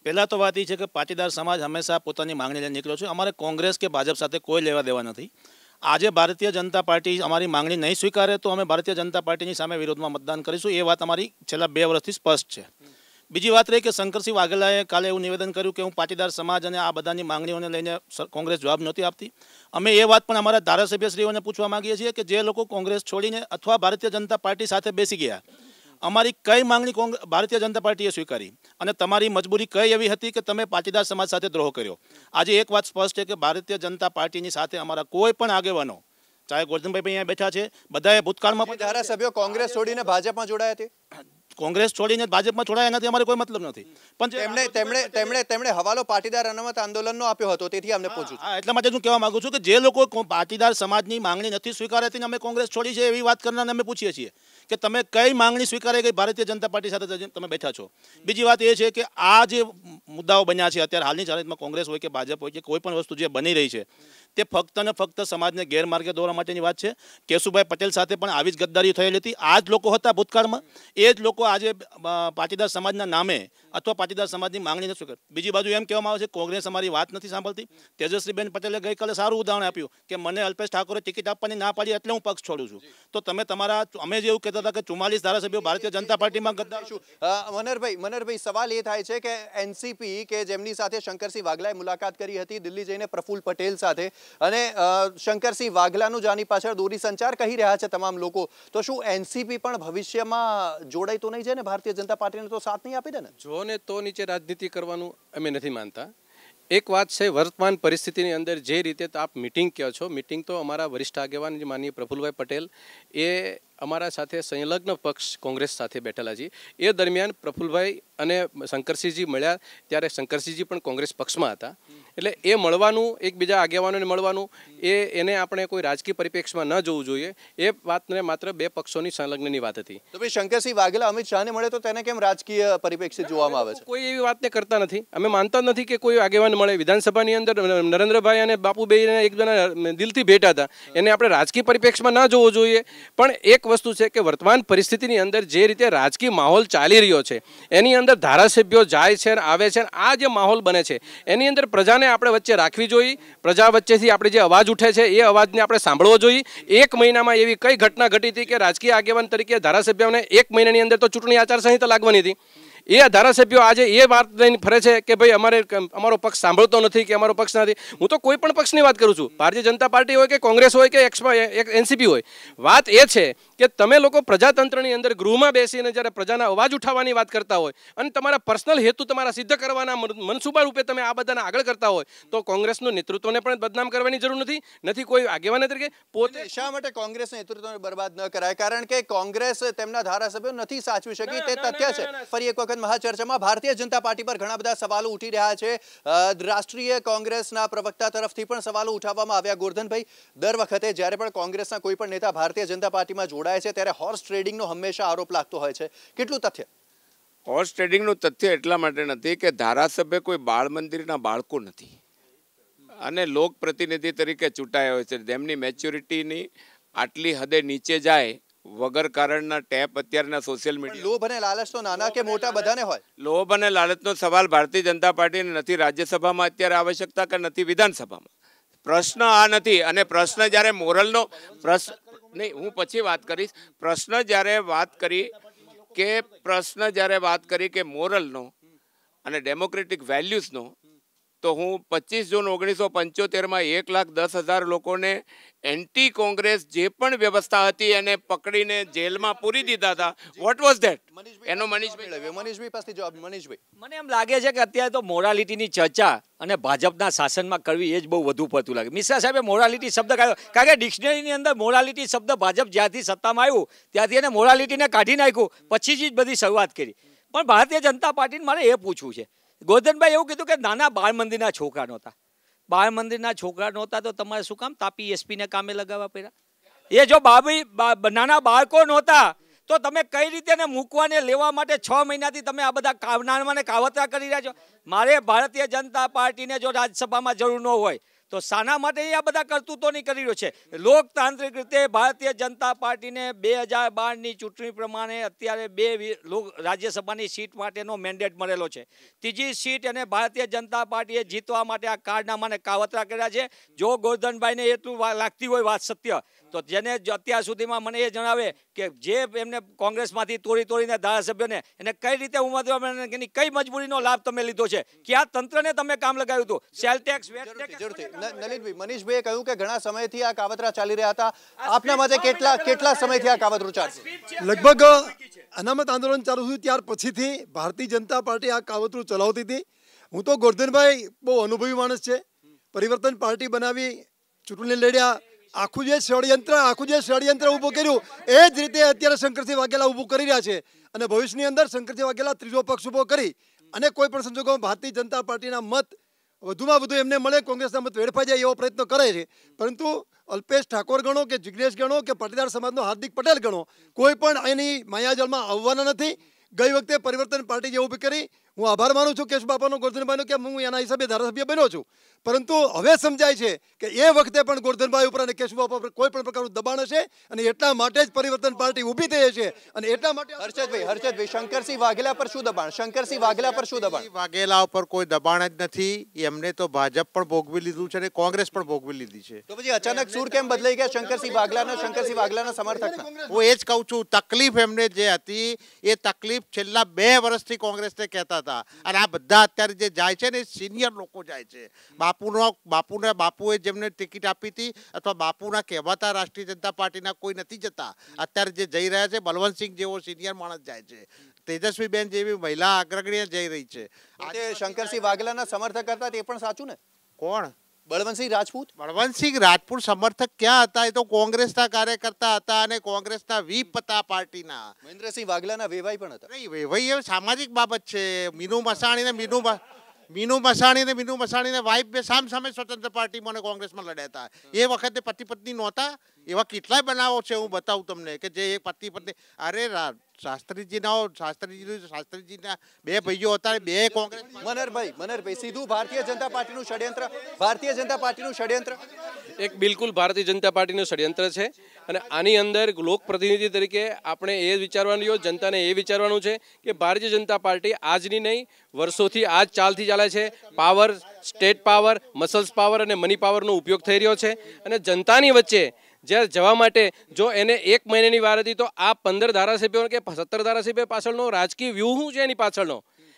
પહેલા તો વાત એ છે કે પાટીદાર સમાજ હંમેશા પોતાની માંગણી લઈને નીકળ્યો છે. અમારે કોંગ્રેસ કે ભાજપ સાથે કોઈ લેવા દેવા નથી. આજે ભારતીય જનતા પાર્ટી અમારી માંગણી નહીં સ્વીકારે તો અમે ભારતીય જનતા પાર્ટીની સામે વિરોધમાં મતદાન કરીશું. એ વાત અમારી છેલ્લા 2 વર્ષથી સ્પષ્ટ છે. બીજી વાત રહી કે શંકરસિંહ વાઘેલાએ કાલે એવું નિવેદન કર્યું કે હું પાટીદાર સમાજ અને આ બધાની માંગણીઓને લઈને કોંગ્રેસ જવાબ નહોતી આપતી. અમે એ વાત પણ અમારા ધારાસભ્યશ્રીઓને પૂછવા માંગીએ છીએ કે જે લોકો કોંગ્રેસ છોડીને અથવા ભારતીય જનતા પાર્ટી સાથે બેસી ગયા, અમારી કઈ માંગણી ભારતીય જનતા પાર્ટીએ સ્વીકારી અને તમારી મજબૂરી કઈ એવી હતી કે તમે પાટીદાર સમાજ સાથે દ્રોહ કર્યો? આજે એક વાત સ્પષ્ટ છે કે ભારતીય જનતા પાર્ટીની સાથે અમારા કોઈ પણ આગેવાનો, ચાહે ગોરધનભાઈ અહીંયા બેઠા છે, બધાએ ભૂતકાળમાં પણ ધારાસભ્યો કોંગ્રેસ છોડીને ભાજપમાં જોડાયા હતી. કોંગ્રેસ છોડીને ભાજપમાં જોડાયા નથી, અમારે કોઈ મતલબ નથી. પણ તેમણે હવાલો પાટીદાર અનામત આંદોલનનો આપ્યો હતો, તેથી અમને પૂછ્યું. હા, એટલા માટે હું કહેવા માંગુ છું કે જે લોકો પાટીદાર સમાજની માંગણી નથી સ્વીકારતી અમે કોંગ્રેસ છોડી છે એવી વાત કરનારને અમે પૂછીએ છીએ કે તમે કઈ માંગણી સ્વીકારી ગઈ ભારતીય જનતા પાર્ટી સાથે તમે બેઠા છો? બીજી વાત એ છે કે આ જે મુદ્દાઓ બન્યા છે અત્યારે હાલની હાલતમાં, કોંગ્રેસ હોય કે ભાજપ હોય કે કોઈ પણ વસ્તુ જે બની રહી છે તે ફક્ત ને ફક્ત સમાજને ગેરમાર્ગે દોરવા માટેની વાત છે. કેશુભાઈ પટેલ સાથે પણ આવી જ ગદ્દારી થયેલી હતી. આ જ લોકો હતા ભૂતકાળમાં, એ જ લોકો આજે પાટીદાર સમાજના નામે અથવા પાટીદાર સમાજની માંગણી નથી સ્વીકારતા. બીજી બાજુ એમ કહેવામાં આવે છે કોંગ્રેસ અમારી વાત નથી સાંભળતી. તેજસ્વીબેન પટેલે ગઈકાલે સારું ઉદાહરણ આપ્યું કે મને અલ્પેશ ઠાકોરે ટિકિટ આપવાની ના પાડી એટલે હું પક્ષ છોડું છું. તો તમે તમારા, અમે જે એવું કહેતા હતા કે 44 ધારાસભ્યો ભારતીય જનતા પાર્ટીમાં ગદ્દાર છું. મનહરભાઈ, સવાલ એ થાય છે કે એનસીપી કે જેમની સાથે શંકરસિંહ વાઘલાએ મુલાકાત કરી હતી દિલ્હી જઈને પ્રફુલ્લ પટેલ સાથે, અને શંકરસિંહ વાઘલાનું જાની પાછળ દોરી સંચાર કહી રહ્યા છે તમામ લોકો, તો શું એનસીપી પણ ભવિષ્યમાં જોડાઈ તો નહીં જાય ને? ભારતીય જનતા પાર્ટીને તો સાથ નહીં આપી દે ને? જો ને તો નીચે રાજનીતિ કરવાનું અમે નથી માનતા. એક વાત છે, વર્તમાન પરિસ્થિતિની અંદર જે રીતે આપ મિટિંગ કહો છો, મિટિંગ તો અમારા વરિષ્ઠ આગેવાન માનનીય પ્રફુલ્લભાઈ પટેલ એ અમારા સાથે સંલગ્ન પક્ષ કોંગ્રેસ સાથે બેઠેલા છે. એ દરમિયાન પ્રફુલ્લભાઈ અને શંકરસિંહજી મળ્યા ત્યારે શંકરસિંહજી પણ કોંગ્રેસ પક્ષમાં હતા. એટલે એ મળવાનું, એકબીજા આગેવાનોને મળવાનું, એને આપણે કોઈ રાજકીય પરિપ્રેક્ષમાં ન જોવું જોઈએ. એ વાતને માત્ર બે પક્ષોની સંલગ્નની વાત હતી. તો ભાઈ શંકરસિંહ વાઘેલા અમિત શાહને મળે તો તેને કેમ રાજકીય પરિપ્રેક્ષે જોવામાં આવે છે? કોઈ એવી વાતને કરતા નથી. અમે માનતા નથી કે કોઈ આગેવાન મળે. વિધાનસભાની અંદર નરેન્દ્રભાઈ અને બાપુભાઈને એકબીજાના દિલથી ભેટ હતા, એને આપણે રાજકીય પરિપ્રેક્ષમાં ન જોવો જોઈએ. પણ એક વસ્તુ છે કે વર્તમાન પરિસ્થિતિની અંદર જે રીતે રાજકીય માહોલ ચાલી રહ્યો છે એની અંદર ધારાસભ્યો જાય છે, આવે છે, આ જે માહોલ બને છે એની અંદર પ્રજાને આપણે વચ્ચે રાખવી જોઈએ. પ્રજા વચ્ચેથી આપણે જે અવાજ ઉઠે છે એ અવાજને આપણે સાંભળવો જોઈએ. એક મહિનામાં એવી કઈ ઘટના ઘટી હતી કે રાજકીય આગેવાન તરીકે ધારાસભ્યોને એક મહિનાની અંદર તો ચૂંટણી આચારસંહિતા લાગવાની હતી. એ ધારાસભ્યો આજે એ વાત લઈને ફરે છે કે ભાઈ અમારો પક્ષ સાંભળતો નથી કે અમારો પક્ષ નથી. હું તો કોઈ પણ પક્ષની વાત કરું છું, ભારતીય જનતા પાર્ટી હોય કે કોંગ્રેસ હોય કે એનસીપી હોય. વાત એ છે કે તમે લોકો પ્રજાતંત્રની અંદર ગૃહમાં બેસીને જ્યારે પ્રજાના અવાજ ઉઠાવવાની વાત કરતા હોય અને તમારા પર્સનલ હેતુ તમારા સિદ્ધ કરવાના મનસુબા રૂપે તમે આ બધાને આગળ કરતા હોય તો કોંગ્રેસનું નેતૃત્વને પણ બદનામ કરવાની જરૂર નથી. કોઈ આગેવાન તરીકે પોતે શા માટે કોંગ્રેસ નેતૃત્વને બરબાદ ન કરાય? કારણ કે કોંગ્રેસ તેમના ધારાસભ્યો નથી સાચવી શકી, તે તથ્ય છે. ફરી એક વખત મહાચર્ચામાં ભારતીય જનતા પાર્ટી પર ઘણા બધા સવાલો ઉઠી રહ્યા છે. રાષ્ટ્રીય કોંગ્રેસના પ્રવક્તા તરફથી પણ સવાલો ઉઠાવવામાં આવ્યા. ગોરધનભાઈ, દર વખતે જ્યારે પણ કોંગ્રેસના કોઈ પણ નેતા ભારતીય જનતા પાર્ટીમાં જોડાય છે ત્યારે હોર્સ ટ્રેડિંગનો હંમેશા આરોપ લાગતો હોય છે. કેટલું તથ્ય? હોર્સ ટ્રેડિંગનું તથ્ય એટલા માટે નથી કે ધારાસભ્ય કોઈ બાળ મંદિરના બાળકો નથી અને લોકપ્રતિનિધિ તરીકે ચૂંટાયા હોય છે. તેમની મેચ્યોરિટીની આટલી હદે નીચે જાય વગર કારણના ટેપ અત્યારના સોશિયલ મીડિયા. લોભ અને લાલચ તો નાના કે મોટા બધાને હોય. લોભ અને લાલચનો સવાલ ભારતીય જનતા પાર્ટીને નથી રાજ્યસભામાં અત્યારે આવશ્યકતા કે નથી વિધાનસભામાં. પ્રશ્ન આ નથી. અને પ્રશ્ન જ્યારે મોરલનો પ્રશ્ન નહીં, હું પછી વાત કરીશ. પ્રશ્ન જ્યારે વાત કરી કે મોરલનો અને ડેમોક્રેટિક વેલ્યુઝનો, તો હું 25 જૂન 1975માં 1,10,000 લોકોને એન્ટી કોંગ્રેસ જે પણ વ્યવસ્થા હતી એને પકડીને જેલમાં પૂરી દીધા હતા. What was that? એનો મનીષભાઈ પાસેથી જવાબ. મનીષભાઈ, મને એમ લાગે છે કે અત્યારે તો મોરાલિટીની ચર્ચા અને ભાજપના શાસનમાં કરવી એ જ બહુ વધુ પડતું લાગે. મિશ્રા સાહેબે મોરાલિટી શબ્દ કાઢ્યો, કારણ કે ડિક્શનરીની અંદર મોરાલિટી શબ્દ ભાજપ જ્યાંથી સત્તામાં આવ્યું ત્યાંથી એને મોરાલિટીને કાઢી નાખ્યું, પછી જ બધી શરૂઆત કરી. પણ ભારતીય જનતા પાર્ટીને મારે એ પૂછવું છે, ગોરધનભાઈ એવું કીધું કે નાના બાળ મંદિરના છોકરા નહોતા. બાળ મંદિરના છોકરા નહોતા તો તમારે શું કામ તાપી એસપીને કામે લગાવવા પડ્યા? એ જો નાના બાળકો નહોતા તો તમે કઈ રીતે મૂકવાને લેવા માટે 6 મહિનાથી તમે આ બધા કાવનારાને કાવતરા કરી રહ્યા છો? મારે ભારતીય જનતા પાર્ટીને જો રાજ્યસભામાં જરૂર ન હોય તો શાના માટે આ બધા કરતૂતો નહીં કરી રહ્યો છે? લોકતાંત્રિક રીતે ભારતીય જનતા પાર્ટીને 2012ની ચૂંટણી પ્રમાણે અત્યારે 2 રાજ્યસભાની સીટ માટેનો મેન્ડેટ મળેલો છે. ત્રીજી સીટ અને ભારતીય જનતા પાર્ટીએ જીતવા માટે આ કારનામાને કાવતરા કર્યા છે. જો ગોરધનભાઈને એટલું લાગતી હોય વાત સત્ય, તો જેને અત્યાર સુધીમાં મને એ જણાવે કે જે એમને કોંગ્રેસમાંથી તોડીને ધારાસભ્યોને એને કઈ રીતે ઉમેદવાર, કઈ મજબૂરીનો લાભ તમે લીધો છે? કયા તંત્રને તમે કામ લગાવ્યું હતું? Sale tax, VAT tax? Nalinbhai, મનીષભાઈએ કહ્યું કે ઘણા સમયથી આ કાવતરા ચાલી રહ્યા હતા. આપના મતે કેટલા સમયથી આ કાવતરું ચાલતું? લગભગ અનામત આંદોલન ચાલુ થયું ત્યાર પછીથી ભારતીય જનતા પાર્ટી આ કાવતરું ચલાવતી હતી. હું તો ગોરધનભાઈ બહુ અનુભવી માણસ છે. પરિવર્તન પાર્ટી બનાવી, ચૂંટણી લડ્યા, આખું જે ષડયંત્ર ઊભું કર્યું એ જ રીતે અત્યારે શંકરસિંહ વાઘેલા ઊભું કરી રહ્યા છે. અને ભવિષ્યની અંદર શંકરસિંહ વાઘેલા ત્રીજો પક્ષ ઊભો કરી અને કોઈ પણ સંજોગોમાં ભારતીય જનતા પાર્ટીના મત વધુમાં વધુ એમને મળે, કોંગ્રેસના મત વેડફાઈ જાય એવો પ્રયત્ન કરે છે. પરંતુ અલ્પેશ ઠાકોર ગણો કે જિગ્નેશ ગણો કે પાટીદાર સમાજનો હાર્દિક પટેલ ગણો, કોઈ પણ એની માયાજાળમાં આવવાના નથી. ગઈ વખતે પરિવર્તન પાર્ટી જે ઊભી કરી, હું આભાર માનું છું કેશ બાપાનો, ગોરધનભાઈનો, કે હું એના હિસાબે ધારાસભ્ય બન્યો છું. પરંતુ હવે સમજાય છે કે એ વખતે પણ ગોરધનભાઈ ઉપર અને કેશ બાપા ઉપર કોઈ પણ પ્રકારનું દબાણ હશે અને એટલા માટે જ પરિવર્તન પાર્ટી ઊભી થઈ છે. અને એટલા માટે હર્ષદભાઈ, શંકરસિંહ વાઘેલા પર શું દબાણ? શંકરસિંહ વાઘેલા પર શું દબાણ? વાઘેલા ઉપર કોઈ દબાણ જ નથી. એમને તો ભાજપ પણ ભોગવી લીધું છે અને કોંગ્રેસ પણ ભોગવી લીધી છે. તો પછી અચાનક સૂર કેમ બદલાઈ ગયા શંકરસિંહ વાઘેલાના સમર્થકના? હું એ જ કહું છું, તકલીફ એમને જે હતી એ તકલીફ છેલ્લા 2 વર્ષથી કોંગ્રેસને કહેતા હતા. અને આ બધા અત્યારે જે જાય છે ને સિનિયર લોકો જાય છે. બાપુએ જેમને ટિકિટ આપી હતી અથવા બાપુના કહેવાતા રાષ્ટ્રીય જનતા પાર્ટીના કોઈ નથી જતા. અત્યારે જે જઈ રહ્યા છે બલવંતસિંહ જેવો સિનિયર માણસ જાય છે, તેજસ્વીબેન જેવી મહિલા અગ્રણી જઈ રહી છે. શંકરસિંહ વાઘેલાના સમર્થક હતા તે પણ સાચું ને? કોણ? બળવંતસિંહ રાજપૂત. બળવંતસિંહ રાજપૂત સમર્થક ક્યાં હતા? એ તો કોંગ્રેસના કાર્યકર્તા હતા અને કોંગ્રેસના વીપ હતા પાર્ટીના. મહેન્દ્રસિંહ વાઘેલાના વેવાઈ પણ હતા. નહીં, વેવાઈ એ સામાજિક બાબત છે. મીનુ મસાણીને વાઇફ બે સામે સ્વતંત્ર પાર્ટીમાં અને કોંગ્રેસમાં લડ્યા હતા. એ વખતે પતિ પત્ની નહોતા. એવા કેટલાય બનાવો છે, હું બતાવું તમને, કે જે એક પતિ પત્ની. અરે શાસ્ત્રીજીના 2 ભાઈઓ હતા, 2 કોંગ્રેસ. મનહરભાઈ, સીધું ભારતીય જનતા પાર્ટીનું ષડયંત્ર એક બિલકુલ ભારતીય જનતા પાર્ટીનું ષડયંત્ર છે. અને આની અંદર લોકપ્રતિનિધિ તરીકે આપણે એ વિચારવાનું, જનતાને એ વિચારવાનું છે કે ભારતીય જનતા પાર્ટી આજની નહીં, વર્ષોથી આ જ ચાલથી ચાલે છે. Power, state power, muscles power અને મની પાવરનો ઉપયોગ થઈ રહ્યો છે. અને જનતાની વચ્ચે જ્યારે જવા માટે જો એને 1 મહિનાની વાર હતી, તો આ 15 ધારાસભ્યો કે 17 ધારાસભ્યો પાછળનો રાજકીય વ્યૂહ શું છે એની પાછળનો?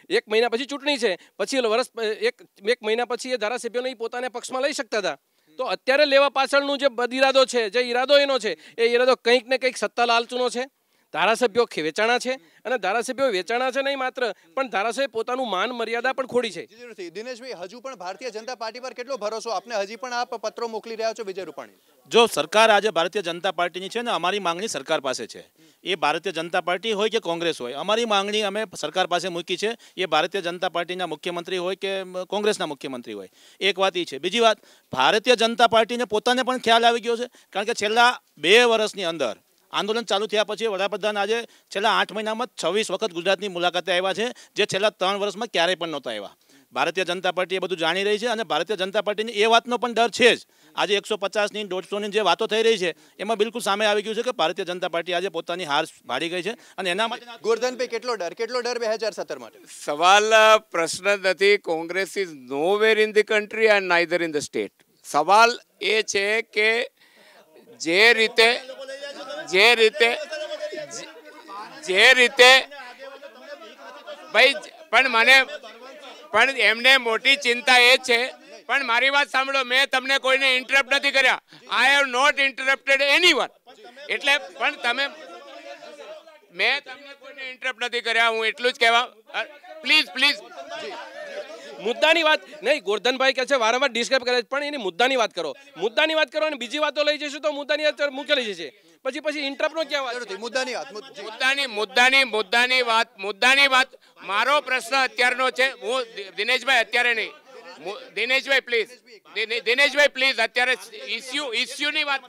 1 મહિના પછી ચૂંટણી છે, પછી એક મહિના પછી એ ધારાસભ્યોને પોતાના પક્ષમાં લઈ શકતા હતા. તો અત્યારે લેવા પાછળનું જે બદઇરાદો છે, જે ઈરાદો એનો છે, એ ઈરાદો કંઈક ને કંઈક સત્તા લાલચુનો છે. ધારાસભ્યો વેચાણા છે અને ધારાસભ્યો વેચાણા છે નહીં માત્ર, પણ ધારાસભ્ય પોતાનું માન મર્યાદા પણ ખોડી છે. દિનેશભાઈ, હજુ પણ ભારતીય જનતા પાર્ટી પર કેટલો ભરોસો આપને? હજી પણ આપ પત્રો મોકલી રહ્યા છો વિજય રૂપાણી? જો સરકાર આજે ભારતીય જનતા પાર્ટીની છે ને, અમારી માંગણી સરકાર પાસે છે. એ ભારતીય જનતા પાર્ટી હોય કે કોંગ્રેસ હોય, અમારી માંગણી અમે સરકાર પાસે મૂકી છે. એ ભારતીય જનતા પાર્ટીના મુખ્યમંત્રી હોય કે કોંગ્રેસના મુખ્યમંત્રી હોય. એક વાત એ છે. બીજી વાત, ભારતીય જનતા પાર્ટીને પોતાને પણ ખ્યાલ આવી ગયો છે. કારણ કે છેલ્લા 2 વર્ષની અંદર આંદોલન ચાલુ થયા પછી વડાપ્રધાન આજે છેલ્લા 8 મહિનામાં 26 વખત ગુજરાતની મુલાકાતે આવ્યા છે, જે છેલ્લા 3 વર્ષમાં ક્યારેય પણ નહોતા આવ્યા. ભારતીય જનતા પાર્ટી એ બધું જાણી રહી છે અને ભારતીય જનતા પાર્ટીની એ વાતનો પણ ડર છે જ. આજે 150ની 150ની જે વાતો થઈ રહી છે એમાં બિલકુલ સામે આવી ગયું છે કે ભારતીય જનતા પાર્ટી આજે પોતાની હાર ભાળી ગઈ છે. અને એના માટે ગોરધનભાઈ, કેટલો ડર 2017 માટે? સવાલ પ્રશ્ન નથી. Congress is nowhere in the country and neither in the state. સવાલ એ છે કે જે રીતે ભાઈ, પણ એમને મોટી ચિંતા એ છે. પણ મારી વાત સાંભળો, મેં તમને કોઈને ઇન્ટરપ્ટ નથી કર્યા. I have not interrupted anyone. એટલે પણ મેં તમને કોઈને ઇન્ટરપ્ટ નથી કર્યા. હું એટલું જ કહેવા, પ્લીઝ મુદ્દાની વાત નહીં. ગોરધનભાઈ કહે છે વારંવાર ડિસ્ક્રાઇબ કરે છે, પણ એની મુદ્દાની વાત કરો અને બીજી વાતો લઈ જઈશું તો મુદ્દાની વાત મૂકેલી જશે. પછી ઇન્ટરપ્ટનો ક્યાં વાત? મુદ્દાની વાત. મારો પ્રશ્ન અત્યારનો છે. હું દિનેશભાઈ અત્યારે નહીં, દિનેશભાઈ પ્લીઝ અત્યારે ઇસ્યુની વાત.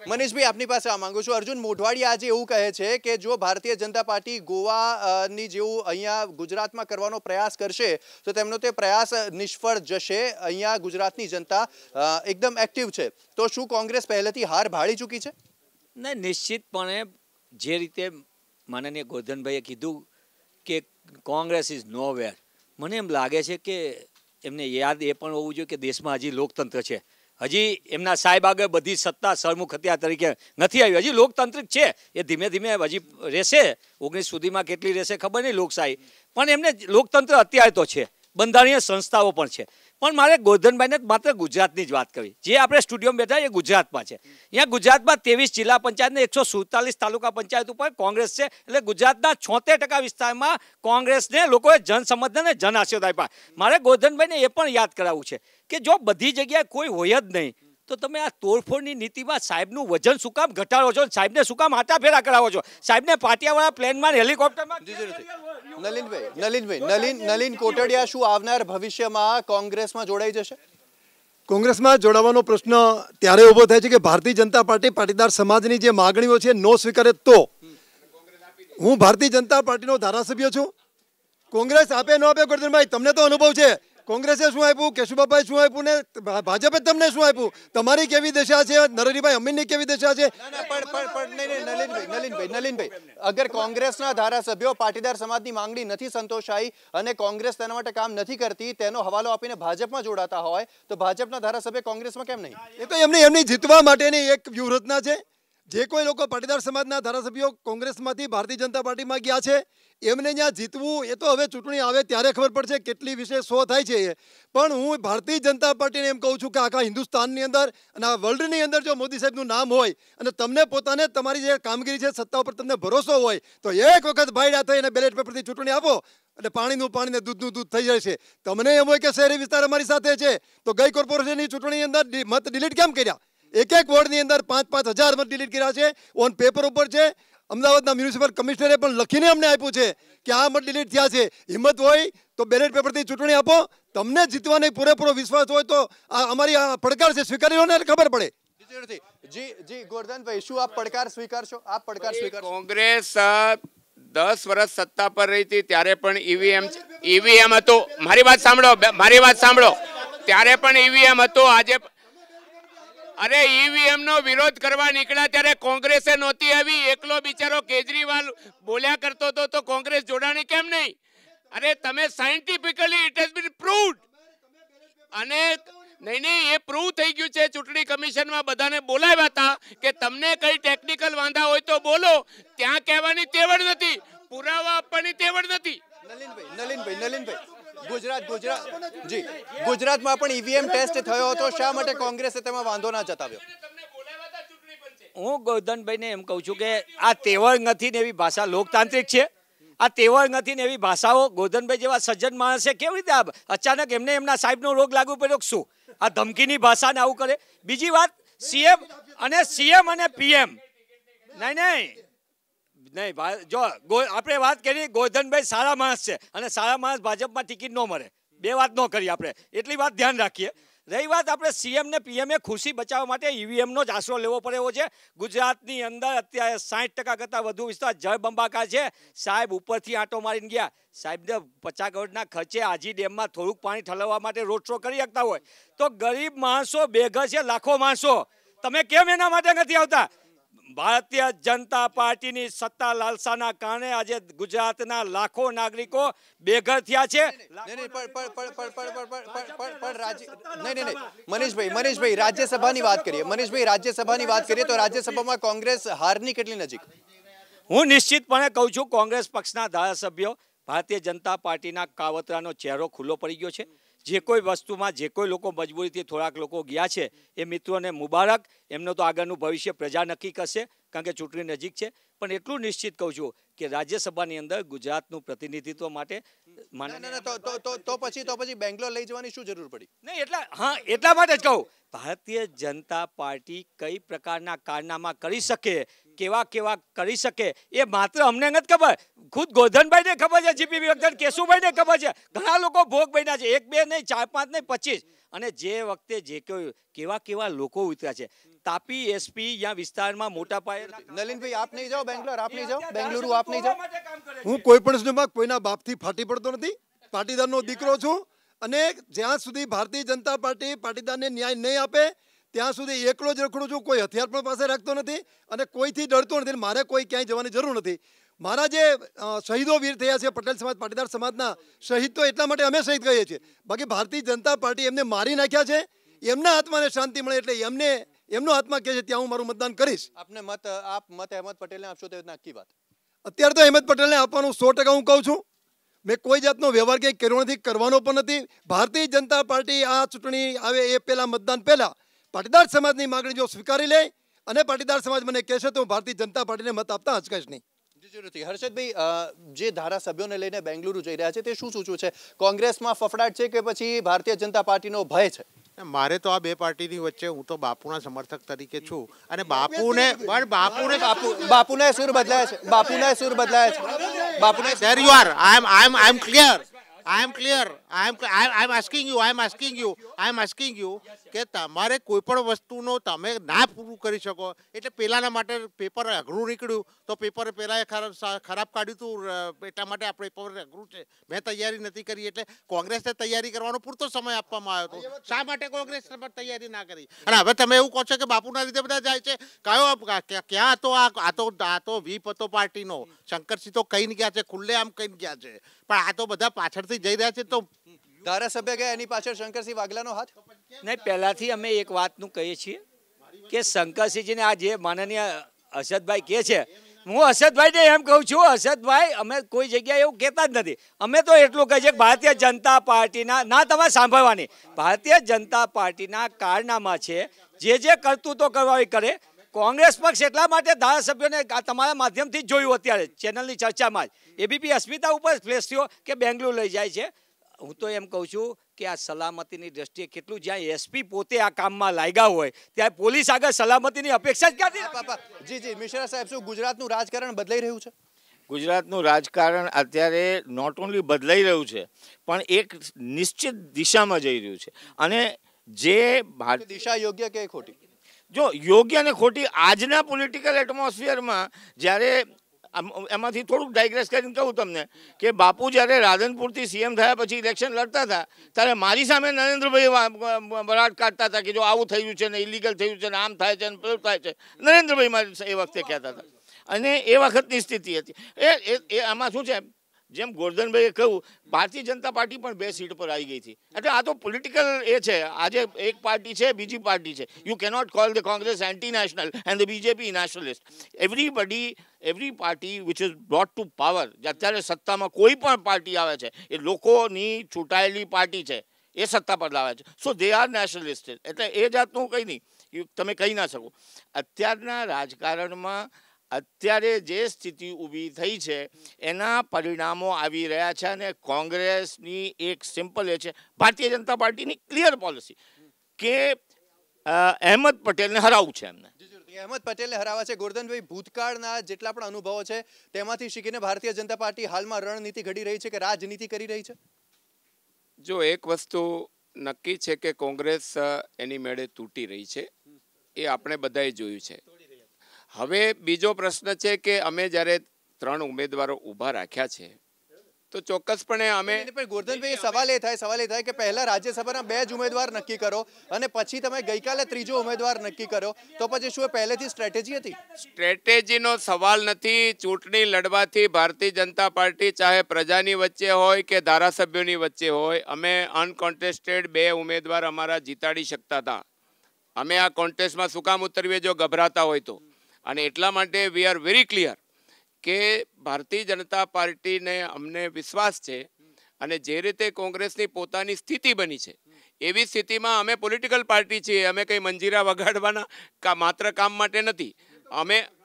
મનીષભાઈ, આપની પાસે આ માંગુ છું. અર્જુન મોઢવાડી આજે એવું કહે છે કે જો ભારતીય જનતા પાર્ટી ગોવાની જેવું અહીંયા ગુજરાતમાં કરવાનો પ્રયાસ કરશે તો તેમનો તે પ્રયાસ નિષ્ફળ જશે. અહીંયા ગુજરાતની જનતા એકદમ એક્ટિવ છે. તો શું કોંગ્રેસ પહેલેથી હાર ભાળી ચૂકી છે? નહીં, નિશ્ચિતપણે જે રીતે માનનીય ગોરધનભાઈએ કીધું કે કોંગ્રેસ ઇઝ નોવેર, મને એમ લાગે છે કે એમને યાદ એ પણ હોવું જોઈએ કે દેશમાં હજી લોકતંત્ર છે, હજી એમના સાહેબ આગળ બધી સત્તા સરમુખ હત્યા તરીકે નથી આવી. હજી લોકતાંત્રિક છે, એ ધીમે ધીમે હજી રહેશે. 19 સુધીમાં કેટલી રહેશે ખબર નહીં લોકશાહી, પણ એમને લોકતંત્ર અત્યારે તો છે, બંધારણીય સંસ્થાઓ પણ છે. પણ મારે ગોરધનભાઈને માત્ર ગુજરાતની જ વાત કરવી. જે આપણે સ્ટુડિયોમાં બેઠા એ ગુજરાતમાં છે. અહીંયા ગુજરાતમાં 23 જિલ્લા પંચાયત ને 147 તાલુકા પંચાયત ઉપર કોંગ્રેસ છે. એટલે ગુજરાતના 76% વિસ્તારમાં કોંગ્રેસને લોકોએ જનસમર્થન અને જન આશીર્વાદ આપ્યા. મારે ગોરધનભાઈને એ પણ યાદ કરાવવું છે કે જો બધી જગ્યાએ કોઈ હોય જ નહીં તો તમે આ તોડફોડની નીતિમાં સાહેબનું વજન શું કામ ઘટાડો છો? સાહેબને શું કામ આટાફેરા કરાવો છો? સાહેબને પાટિયાવાળા પ્લેનમાં હેલિકોપ્ટરમાં. નલિન કોટડિયા, શું આવનાર ભવિષ્યમાં કોંગ્રેસમાં જોડાઈ જશે? કોંગ્રેસમાં જોડાવાનો પ્રશ્ન ત્યારે ઊભો થાય છે કે ભારતીય જનતા પાર્ટી પાટીદાર સમાજની જે માગણીઓ છે નો સ્વીકારે તો. હું ભારતીય જનતા પાર્ટીનો ધારાસભ્ય છું. કોંગ્રેસ આપે ન આપે ગોરધનભાઈ તમને તો અનુભવ છે. કોંગ્રેસે શું આપ્યું, કેશુબાપાએ શું આપ્યું ને ભાજપે તમને શું આપ્યું? તમારી કેવી દશા છે, નરહરીભાઈ અમીનની કેવી દશા છે? નલિનભાઈ, અગર કોંગ્રેસના ધારાસભ્યો પાટીદાર સમાજની માંગણી નથી સંતોષાઈ અને કોંગ્રેસ તેના માટે કામ નથી કરતી, તેનો હવાલો આપીને ભાજપમાં જોડાતા હોય તો ભાજપના ધારાસભ્ય કોંગ્રેસમાં કેમ નહીં? એ તો એમની જીતવા માટેની એક વ્યૂહરચના છે. જે કોઈ લોકો પાટીદાર સમાજના ધારાસભ્યો કોંગ્રેસમાંથી ભારતીય જનતા પાર્ટીમાં ગયા છે એમને ત્યાં જીતવું એ તો હવે ચૂંટણી આવે ત્યારે ખબર પડશે કેટલી વિશે 100 થાય છે એ. પણ હું ભારતીય જનતા પાર્ટીને એમ કહું છું કે આખા હિન્દુસ્તાનની અંદર અને આ વર્લ્ડની અંદર જો મોદી સાહેબનું નામ હોય અને તમને પોતાને તમારી જે કામગીરી છે સત્તા ઉપર તમને ભરોસો હોય તો એક વખત ભાઈડા થઈ અને બેલેટ પેપરથી ચૂંટણી આપો એટલે પાણીનું પાણી ને દૂધનું દૂધ થઈ જાય છે. તમને એમ હોય કે શહેરી વિસ્તાર અમારી સાથે છે તો ગઈ કોર્પોરેશનની ચૂંટણીની અંદર મત ડિલીટ કેમ કર્યા? એક વોર્ડની અંદર 5-5 હજાર મત ડિલીટ કર્યા છે. ઓન પેપર ઉપર છે. અમદાવાદના મ્યુનિસિપલ કમિશનરે પણ લખીને અમને આપ્યું છે કે આ મત ડિલીટ થયા છે. હિંમત હોય તો બેલેટ પેપરથી ચૂંટણી આપો. તમને જીતવાનો પૂરેપૂરો વિશ્વાસ હોય તો અમારી આ પડકાર છે સ્વીકારી લો ને ખબર પડે. જી ગોરધનભાઈ, શું આપ પડકાર સ્વીકારશો? આપ પડકાર સ્વીકાર. કોંગ્રેસ 10 વર્ષ સત્તા પર રહી હતી ત્યારે પણ ઈવીએમ હતું. મારી વાત સાંભળો. ત્યારે પણ ઈવીએમ હતું. આજે અરે ઈવીએમ નો વિરોધ કરવા નીકળ્યા ત્યારે કોંગ્રેસે નહોતી આવી. એકલો બિચારો કેજરીવાલ બોલ્યા કરતો હતો તો કોંગ્રેસ જોડાણી કેમ નહીં? અરે તમે scientifically it has been proved. અને નહીં એ પ્રૂવ થઈ ગયું છે. ચૂંટણી કમિશનમાં બધાને બોલાવ્યા હતા કે તમને કઈ ટેકનિકલ વાંધા હોય તો બોલો. ત્યાં કહેવાની તેવડ નથી, પુરાવા આપવાની તેવડ નથી. નલિનભાઈ, ગુજરાતમાં પણ ઈવીએમ ટેસ્ટ થયો હતો, શા માટે કોંગ્રેસે તેમાં વાંધો ના જતાવ્યો? હું ગોરધનભાઈને એમ કહું છું કે આ તેવડ નથી ને એવી ભાષા લોકતાંત્રિક છે. આ તેવડ નથી ને એવી ભાષાઓ ગોરધનભાઈ જેવા સજ્જન માણસે કેવી રીતે અચાનક એમના સાહેબનો રોગ લાગુ પડ્યો? શું આ ધમકીની ભાષાને આવું કરે? બીજી વાત, સીએમ અને પીએમ નહીં જો આપણે વાત કરી, ગોરધનભાઈ સારા માણસ છે અને સારા માણસ ભાજપમાં ટિકિટ ન મળે. બે વાત ન કરી આપણે, એટલી વાત ધ્યાન રાખીએ. રહી વાત આપણે સીએમ ને પીએમ ખુશી બચાવવા માટે ઈવીએમનો જ આશરો લેવો પડે એવો છે. ગુજરાતની અંદર અત્યારે 60% કરતાં વધુ વિસ્તાર જળબંબાકાર છે. સાહેબ ઉપરથી આંટો મારીને ગયા. સાહેબને 50 કરોડના ખર્ચે આજી ડેમમાં થોડુંક પાણી ઠલવવા માટે રોડ શો કરી શકતા હોય તો ગરીબ માણસો બેઘર છે, લાખો માણસો. તમે કેમ એના માટે નથી આવતા? ભારતીય જનતા પાર્ટીની સત્તા લાલસાના કારણે આજે ગુજરાતના લાખો નાગરિકો બેઘર થયા છે. મનીષભાઈ, રાજ્યસભાની વાત કરીએ તો રાજ્યસભામાં કોંગ્રેસ હારની કેટલી નજીક? હું નિશ્ચિતપણે કહું છું કોંગ્રેસ પક્ષના ધારાસભ્યો ભારતીય જનતા પાર્ટીના કાવતરાનો ચહેરો ખુલ્લો પડી ગયો છે. જે કોઈ વસ્તુમાં જે કોઈ લોકો મજબૂરીથી થોડાક લોકો ગયા છે એ મિત્રોને મુબારક. એમનો તો આગળનું ભવિષ્ય પ્રજા નક્કી કરશે કારણ કે ચૂંટણી નજીક છે. પણ એટલું નિશ્ચિત કહું છું કે રાજ્યસભાની અંદર ગુજરાતનું પ્રતિનિધિત્વ માટે તો પછી બેંગ્લોર લઈ જવાની શું જરૂર પડી? નહીં એટલા માટે જ કહું, ભારતીય જનતા પાર્ટી કઈ પ્રકારના કારનામા કરી શકે, કેવા કરી શકે એ માત્ર અમને નથી ખબર, ખુદ ગોરધનભાઈને ખબર છે, જીપી વખતે કેશુભાઈને ખબર છે. ઘણા લોકો ભોગ બન્યા છે, 1 2 નહીં, 4 5 નહીં, 25. અને જે વખતે જે કેવા લોકો ઉતર્યા છે તાપી એસપી યા વિસ્તારમાં મોટા પાયે. નલિનભાઈ, આપ નહીં જાઓ બેંગ્લોર, આપ નહીં જાઓ બેંગલુરુ, આપ નહીં જાઓ. હું કોઈ પણ સુધીમાં કોઈના બાપથી ફાટી પડતો નથી. પાટીદારનો દીકરો છું અને જ્યાં સુધી ભારતીય જનતા પાર્ટી પાટીદારને ન્યાય નહીં આપે ત્યાં સુધી એકલો જ રખડું છું. કોઈ હથિયાર પણ પાસે રાખતો નથી અને કોઈથી ડરતો નથી. મારે કોઈ ક્યાંય જવાની જરૂર નથી. મારા જે શહીદો વીર થયા છે પટેલ સમાજ પાટીદાર સમાજના શહીદ તો એટલા માટે અમે શહીદ કહીએ છીએ. બાકી ભારતીય જનતા પાર્ટી એમને મારી નાખ્યા છે. એમના આત્માને શાંતિ મળે એટલે એમનો આત્મા કહે છે ત્યાં હું મારું મતદાન કરીશ. આપને મત અહેમદ પટેલને આપશો તો નક્કી વાત. અત્યારે તો અહેમદ પટેલને આપવાનું 100% હું કહું છું. મેં કોઈ જાતનો વ્યવહાર કંઈ કર્યો નથી, કરવાનો પણ નથી. ભારતીય જનતા પાર્ટી આ ચૂંટણી આવે એ પહેલા મતદાન પહેલા પાટીદાર સમાજની માગણી જો સ્વીકારી લે અને પાટીદાર સમાજ મને કહેશે તો હું ભારતીય જનતા પાર્ટીને મત આપતા હચકાશ નહીં. હર્ષદભાઈ, જે ધારાસભ્યોને લઈને બેંગલુરુ જઈ રહ્યા છે તે શું સૂચવું છે? કોંગ્રેસમાં ફફડાટ છે કે પછી ભારતીય જનતા પાર્ટીનો ભય છે? મારે તો આ બે પાર્ટીની વચ્ચે હું તો બાપુના સમર્થક તરીકે છું અને બાપુને સુર બદલાયા છે. બાપુના સુર બદલાયા છે. બાપુને there you are. I am clear. I am asking you કે તમારે કોઈ પણ વસ્તુનો તમે ના પૂરું કરી શકો એટલે પેલાના માટે પેપર અઘરું નીકળ્યું તો પેપર પહેલાં ખરાબ કાઢ્યું હતું એટલા માટે આપણે પેપર અઘરું છે. મેં તૈયારી નથી કરી એટલે કોંગ્રેસને તૈયારી કરવાનો પૂરતો સમય આપવામાં આવ્યો હતો. શા માટે કોંગ્રેસ તૈયારી ના કરી? અને હવે તમે એવું કહો છો કે બાપુના લીધે બધા જાય છે. ક્યાં હતો આ તો વીપ હતો પાર્ટીનો. શંકરસિંહ તો કઈ ગયા છે, ખુલ્લે આમ કઈ ગયા છે, પણ આ તો બધા પાછળથી જઈ રહ્યા છે. તો ધારાસભ્ય ગયા એની પાછળ શંકરસિંહ વાઘેલાનો હાથ નહીં. પહેલાથી અમે એક વાતનું કહીએ છીએ કે શંકરસિંહજીને આ જે માનનીય હર્ષદભાઈ કહે છે, હું હર્ષદભાઈને એમ કહું છું, હર્ષદભાઈ અમે કોઈ જગ્યાએ એવું કહેતા જ નથી. અમે તો એટલું કહીએ છીએ કે ભારતીય જનતા પાર્ટીના ના તમારે સાંભળવાની, ભારતીય જનતા પાર્ટીના કારનામા છે. જે કરતું તો કરવા કરે. કોંગ્રેસ પક્ષ એટલા માટે ધારાસભ્યોને તમારા માધ્યમથી જ જોયું અત્યારે ચેનલની ચર્ચામાં જ એબીપી અસ્મિતા ઉપર ફ્લેશ થયો કે બેંગ્લોર લઈ જાય છે. હું તો એમ કહું છું કે આ સલામતીની દ્રષ્ટિએ કેટલું, જ્યાં એસપી પોતે આ કામમાં લાગ્યા હોય ત્યાં પોલીસ આગળ સલામતીની અપેક્ષા જ ક્યાંથી? જી મિશ્રા સાહેબ, શું ગુજરાતનું રાજકારણ બદલાઈ રહ્યું છે? ગુજરાતનું રાજકારણ અત્યારે નોટ ઓનલી બદલાઈ રહ્યું છે પણ એક નિશ્ચિત દિશામાં જઈ રહ્યું છે. અને જે દિશા યોગ્ય કે ખોટી? જો યોગ્ય અને ખોટી આજના પોલિટિકલ એટમોસ્ફિયરમાં જ્યારે એમાંથી થોડુંક ડાયગ્રેસ કરીને કહું તમને કે બાપુ જ્યારે રાધનપુરથી સીએમ થયા પછી ઇલેક્શન લડતા હતા ત્યારે મારી સામે નરેન્દ્રભાઈ બરાડ કાઢતા હતા કે જો આવું થયું છે ને ઇલીગલ થયું છે ને આમ થાય છે ને પેલું થાય છે. નરેન્દ્રભાઈ મારી એ વખતે કહેતા હતા અને એ વખતની સ્થિતિ હતી. એ આમાં શું છે, જેમ ગોરધનભાઈએ કહ્યું, ભારતીય જનતા પાર્ટી પણ 2 સીટ પર આવી ગઈ હતી. એટલે આ તો પોલિટિકલ એ છે. આજે એક પાર્ટી છે, બીજી પાર્ટી છે. You cannot call the Congress anti national and the BJP nationalist. Every party which is brought to power, અત્યારે સત્તામાં કોઈ પણ પાર્ટી આવે છે એ લોકોની ચૂંટાયેલી પાર્ટી છે, એ સત્તા પર લાવે છે. સો દે આર નેશનલિસ્ટ. એટલે એ જાતનું કંઈ નહીં તમે કહી ના શકો. અત્યારના રાજકારણમાં અત્યારે જે સ્થિતિ ઊભી થઈ છે એના પરિણામો આવી રહ્યા છે અને કોંગ્રેસની એક સિમ્પલ એ છે, ભારતીય જનતા પાર્ટીની ક્લિયર પોલિસી કે અહેમદ પટેલને હરાવવું છે એમને. અહેમદ પટેલને હરાવવા છે. ગોરધનભાઈ, ભૂતકાળના જેટલા પણ અનુભવો છે તેમાંથી શીખીને ભારતીય જનતા પાર્ટી હાલમાં રણનીતિ ઘડી રહી છે કે રાજનીતિ કરી રહી છે? જો એક વસ્તુ નક્કી છે કે કોંગ્રેસ એની મેળે તૂટી રહી છે, એ આપણે બધાએ જોયું છે. હવે બીજો પ્રશ્ન છે કે અમે જ્યારે 3 ઉમેદવારો ઊભા રાખ્યા છે તો ચોક્કસપણે અમે ગોરધનભાઈ સવાલ એ થાય કે પહેલા રાજ્યસભાના 2 જ ઉમેદવાર નક્કી કરો અને પછી તમે ગઈકાલે 3જો ઉમેદવાર નક્કી કરો, તો પછી શું પહેલેથી સ્ટ્રેટેજી હતી? સ્ટ્રેટેજીનો સવાલ નથી. ચૂંટણી લડવાથી ભારતીય જનતા પાર્ટી ચાહે પ્રજાની વચ્ચે હોય કે ધારાસભ્યોની વચ્ચે હોય, અમે અનકોન્ટેસ્ટેડ 2 ઉમેદવાર અમારા જીતાડી શકતા હતા. અમે આ કોન્ટેસ્ટમાં શું કામ ઉતરવીએ જો ગભરાતા હોય તો? અને એટલા માટે વી આર વેરી ક્લિયર કે ભારતીય જનતા પાર્ટીને અમને વિશ્વાસ છે અને જે રીતે કોંગ્રેસની પોતાની સ્થિતિ બની છે એવી સ્થિતિમાં અમે પોલિટિકલ પાર્ટી છીએ. અમે કંઈ મંજીરા વગાડવાના માત્ર કામ માટે નથી.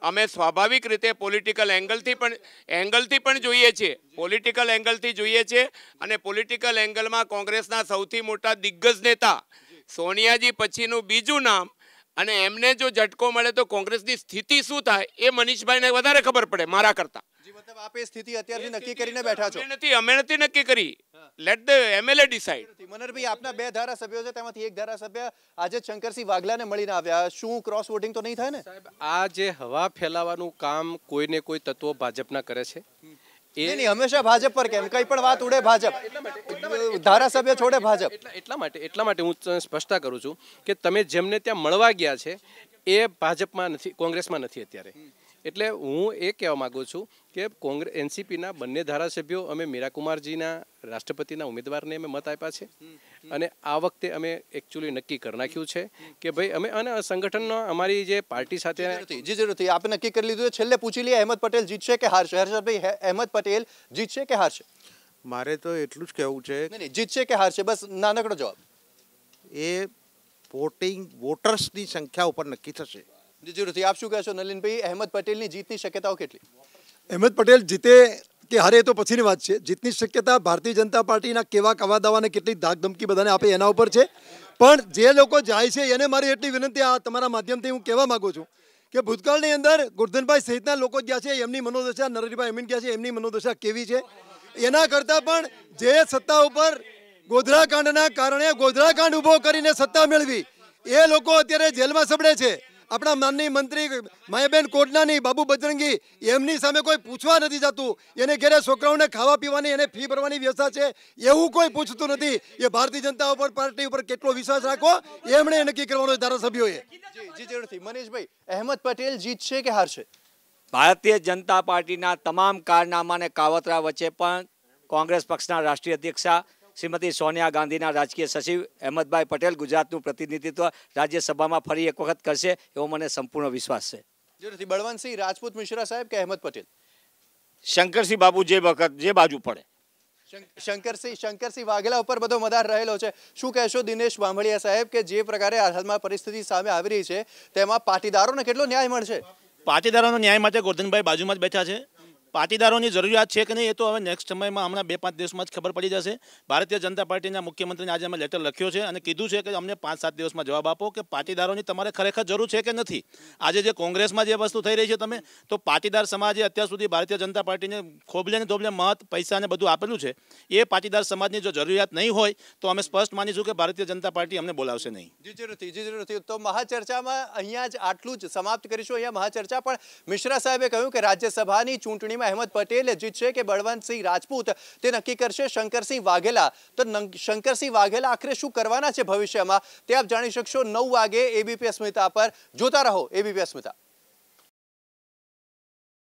અમે સ્વાભાવિક રીતે પોલિટિકલ એંગલથી પણ જોઈએ છીએ. પોલિટિકલ એંગલથી જોઈએ છે અને પોલિટિકલ એંગલમાં કોંગ્રેસના સૌથી મોટા દિગ્ગજ નેતા સોનિયાજી પછીનું બીજું નામ, અને એમને જો ઝટકો મળે તો કોંગ્રેસની સ્થિતિ શું થાય એ મનીષભાઈને વધારે ખબર પડે મારા કરતા. મતલબ આપ એ સ્થિતિ અત્યારથી નક્કી કરીને બેઠા છો? અમે નથી નક્કી કરી. Late the MLA decide. Manarbhai, આપના 2 ધારાસભ્યો છે, તેમાંથી એક ધારાસભ્ય આજે શંકરસિંહ વાઘેલાને મળીને આવ્યા. શું ક્રોસ વોટિંગ તો નહીં થાય ને? સાહેબ, આ જે હવા ફેલાવાનું કામ કોઈને કોઈ તત્વો ભાજપના કરે છે. નહીં, હંમેશા ભાજપ પર કેમ? કઈ પણ વાત ઉડે ભાજપ, ધારાસભ્ય છોડે ભાજપ. એટલા માટે હું સ્પષ્ટતા કરું છું કે તમે જેમને ત્યાં મળવા ગયા છે એ ભાજપમાં નથી, કોંગ્રેસમાં નથી અત્યારે. એટલે હું એ કહેવા માંગુ છું કે કોંગ્રેસ એનસીપીના બંને ધારાસભ્યો અમે મીરાકુમારજીના રાષ્ટ્રપતિના ઉમેદવારને અમે મત આપ્યા છે અને આ વખતે અમે એકચ્યુઅલી નક્કી કરી નાખ્યું છે કે ભાઈ અમે અને સંગઠનનો અમારી જે પાર્ટી સાથે જી જરૂરથી આપે નક્કી કરી લીધું છે. છેલ્લે પૂછી લઈએ, અહેમદ પટેલ જીતશે કે હારશે? હર્ષદભાઈ, અહેમદ પટેલ જીતશે કે હારશે? મારે તો એટલું જ કહેવું છે, નહીં જીતશે કે હારશે, બસ નાનકડો જવાબ. એ વોટર્સની સંખ્યા ઉપર નક્કી થશે. જી જરૂરથી આપ શું કહેશો નલિનભાઈ, અહેમદ પટેલની જીતની શક્યતાઓ કેટલી? અહેમદ પટેલ જીતે કે હારે તો પછીની વાત છે. જીતની શક્યતા ભારતીય જનતા પાર્ટીના કેવા કવા દાવાને કેટલી ધાક ધમકી બધાને આપે એના ઉપર છે. પણ જે લોકો જાય છે એને મારી એટલી વિનંતી આ તમારા માધ્યમથી હું કહેવા માંગુ છું કે ભૂતકાળની અંદર ગોરધનભાઈ સહિતના લોકો ગયા છે, એમની મનોદશા, નરહરિભાઈ અમીન ગયા છે, એમની મનોદશા કેવી છે એના કરતાં પણ જે સત્તા ઉપર ગોધરાકાંડના કારણે ગોધરાકાંડ ઊભો કરીને સત્તા મેળવી એ લોકો અત્યારે જેલમાં સબડે છે. આપણા માનનીય મંત્રી માયાબેન કોટનાની, બાબુ બજરંગી, એમની સામે કોઈ પૂછવા નથી જતું. એને ઘરે છોકરાઓને ખાવા પીવાની, એને ફી ભરવાની વ્યવસ્થા છે, એવું કોઈ પૂછતું નથી. એ ભારતીય જનતા પાર્ટી ઉપર કેટલો વિશ્વાસ રાખો એમણે નક્કી કરવાનો ધારાસભ્યોએ. જી જરૂરથી મનીષભાઈ, અહેમદ પટેલ જીતશે કે હારશે? ભારતીય જનતા પાર્ટીના તમામ કારનામા અને કાવતરા વચ્ચે પણ કોંગ્રેસ પક્ષના રાષ્ટ્રીય અધ્યક્ષા શ્રીમતી સોનિયા ગાંધીના રાજકીય સચિવ અહેમદભાઈ પટેલ ગુજરાતનું પ્રતિનિધિત્વ રાજ્યસભામાં ફરી એક વખત કરશે એવો મને સંપૂર્ણ વિશ્વાસ છે. જરૂરથી બળવંતસિંહ રાજપૂત મિશ્રા સાહેબ કે અહેમદ પટેલ? શંકરસિંહ બાબુ જે વખત જે બાજુ પડે. શંકરસિંહ વાઘેલા ઉપર બધો મદાર રહેલો છે. શું કહેશો દિનેશ બાંભળિયા સાહેબ કે જે પ્રકારે હાલમાં પરિસ્થિતિ સામે આવી રહી છે તેમાં પાટીદારોને કેટલો ન્યાય મળશે? પાટીદારોનો ન્યાય માટે ગોરધનભાઈ બાજુમાં જ બેઠા છે. પાટીદારોની જરૂરિયાત છે કે નહીં એ તો હવે નેક્સ્ટ સમયમાં હમણાં 2-5 દિવસમાં જ ખબર પડી જશે. ભારતીય જનતા પાર્ટીના મુખ્યમંત્રીને આજે અમે લેટર લખ્યો છે અને કીધું છે કે અમને 5-7 દિવસમાં જવાબ આપો કે પાટીદારોની તમારે ખરેખર જરૂર છે કે નથી. આજે જે કોંગ્રેસમાં જે વસ્તુ થઈ રહી છે તમે તો પાટીદાર સમાજે અત્યાર સુધી ભારતીય જનતા પાર્ટીને ખોબલે ને ધોબલે મત, પૈસા ને બધું આપેલું છે. એ પાટીદાર સમાજની જો જરૂરિયાત નહીં હોય તો અમે સ્પષ્ટ માનીશું કે ભારતીય જનતા પાર્ટી અમને બોલાવશે નહીં. જી જરૂરથી. તો મહાચર્ચામાં અહીંયા જ આટલું જ સમાપ્ત કરીશું. અહીંયા મહાચર્ચા પણ મિશ્રા સાહેબે કહ્યું કે રાજ્યસભાની ચૂંટણીમાં અહેમદ પટેલ જીતશે કે બળવંતસિંહ રાજપૂત તે નક્કી કરશે શંકરસિંહ વાઘેલા. તો શંકરસિંહ વાઘેલા આખરે શું કરવાના છે ભવિષ્યમાં તે આપ જાણી શકશો 9 વાગે એબીપી અસ્મિતા પર. જોતા રહો એબીપી અસ્મિતા.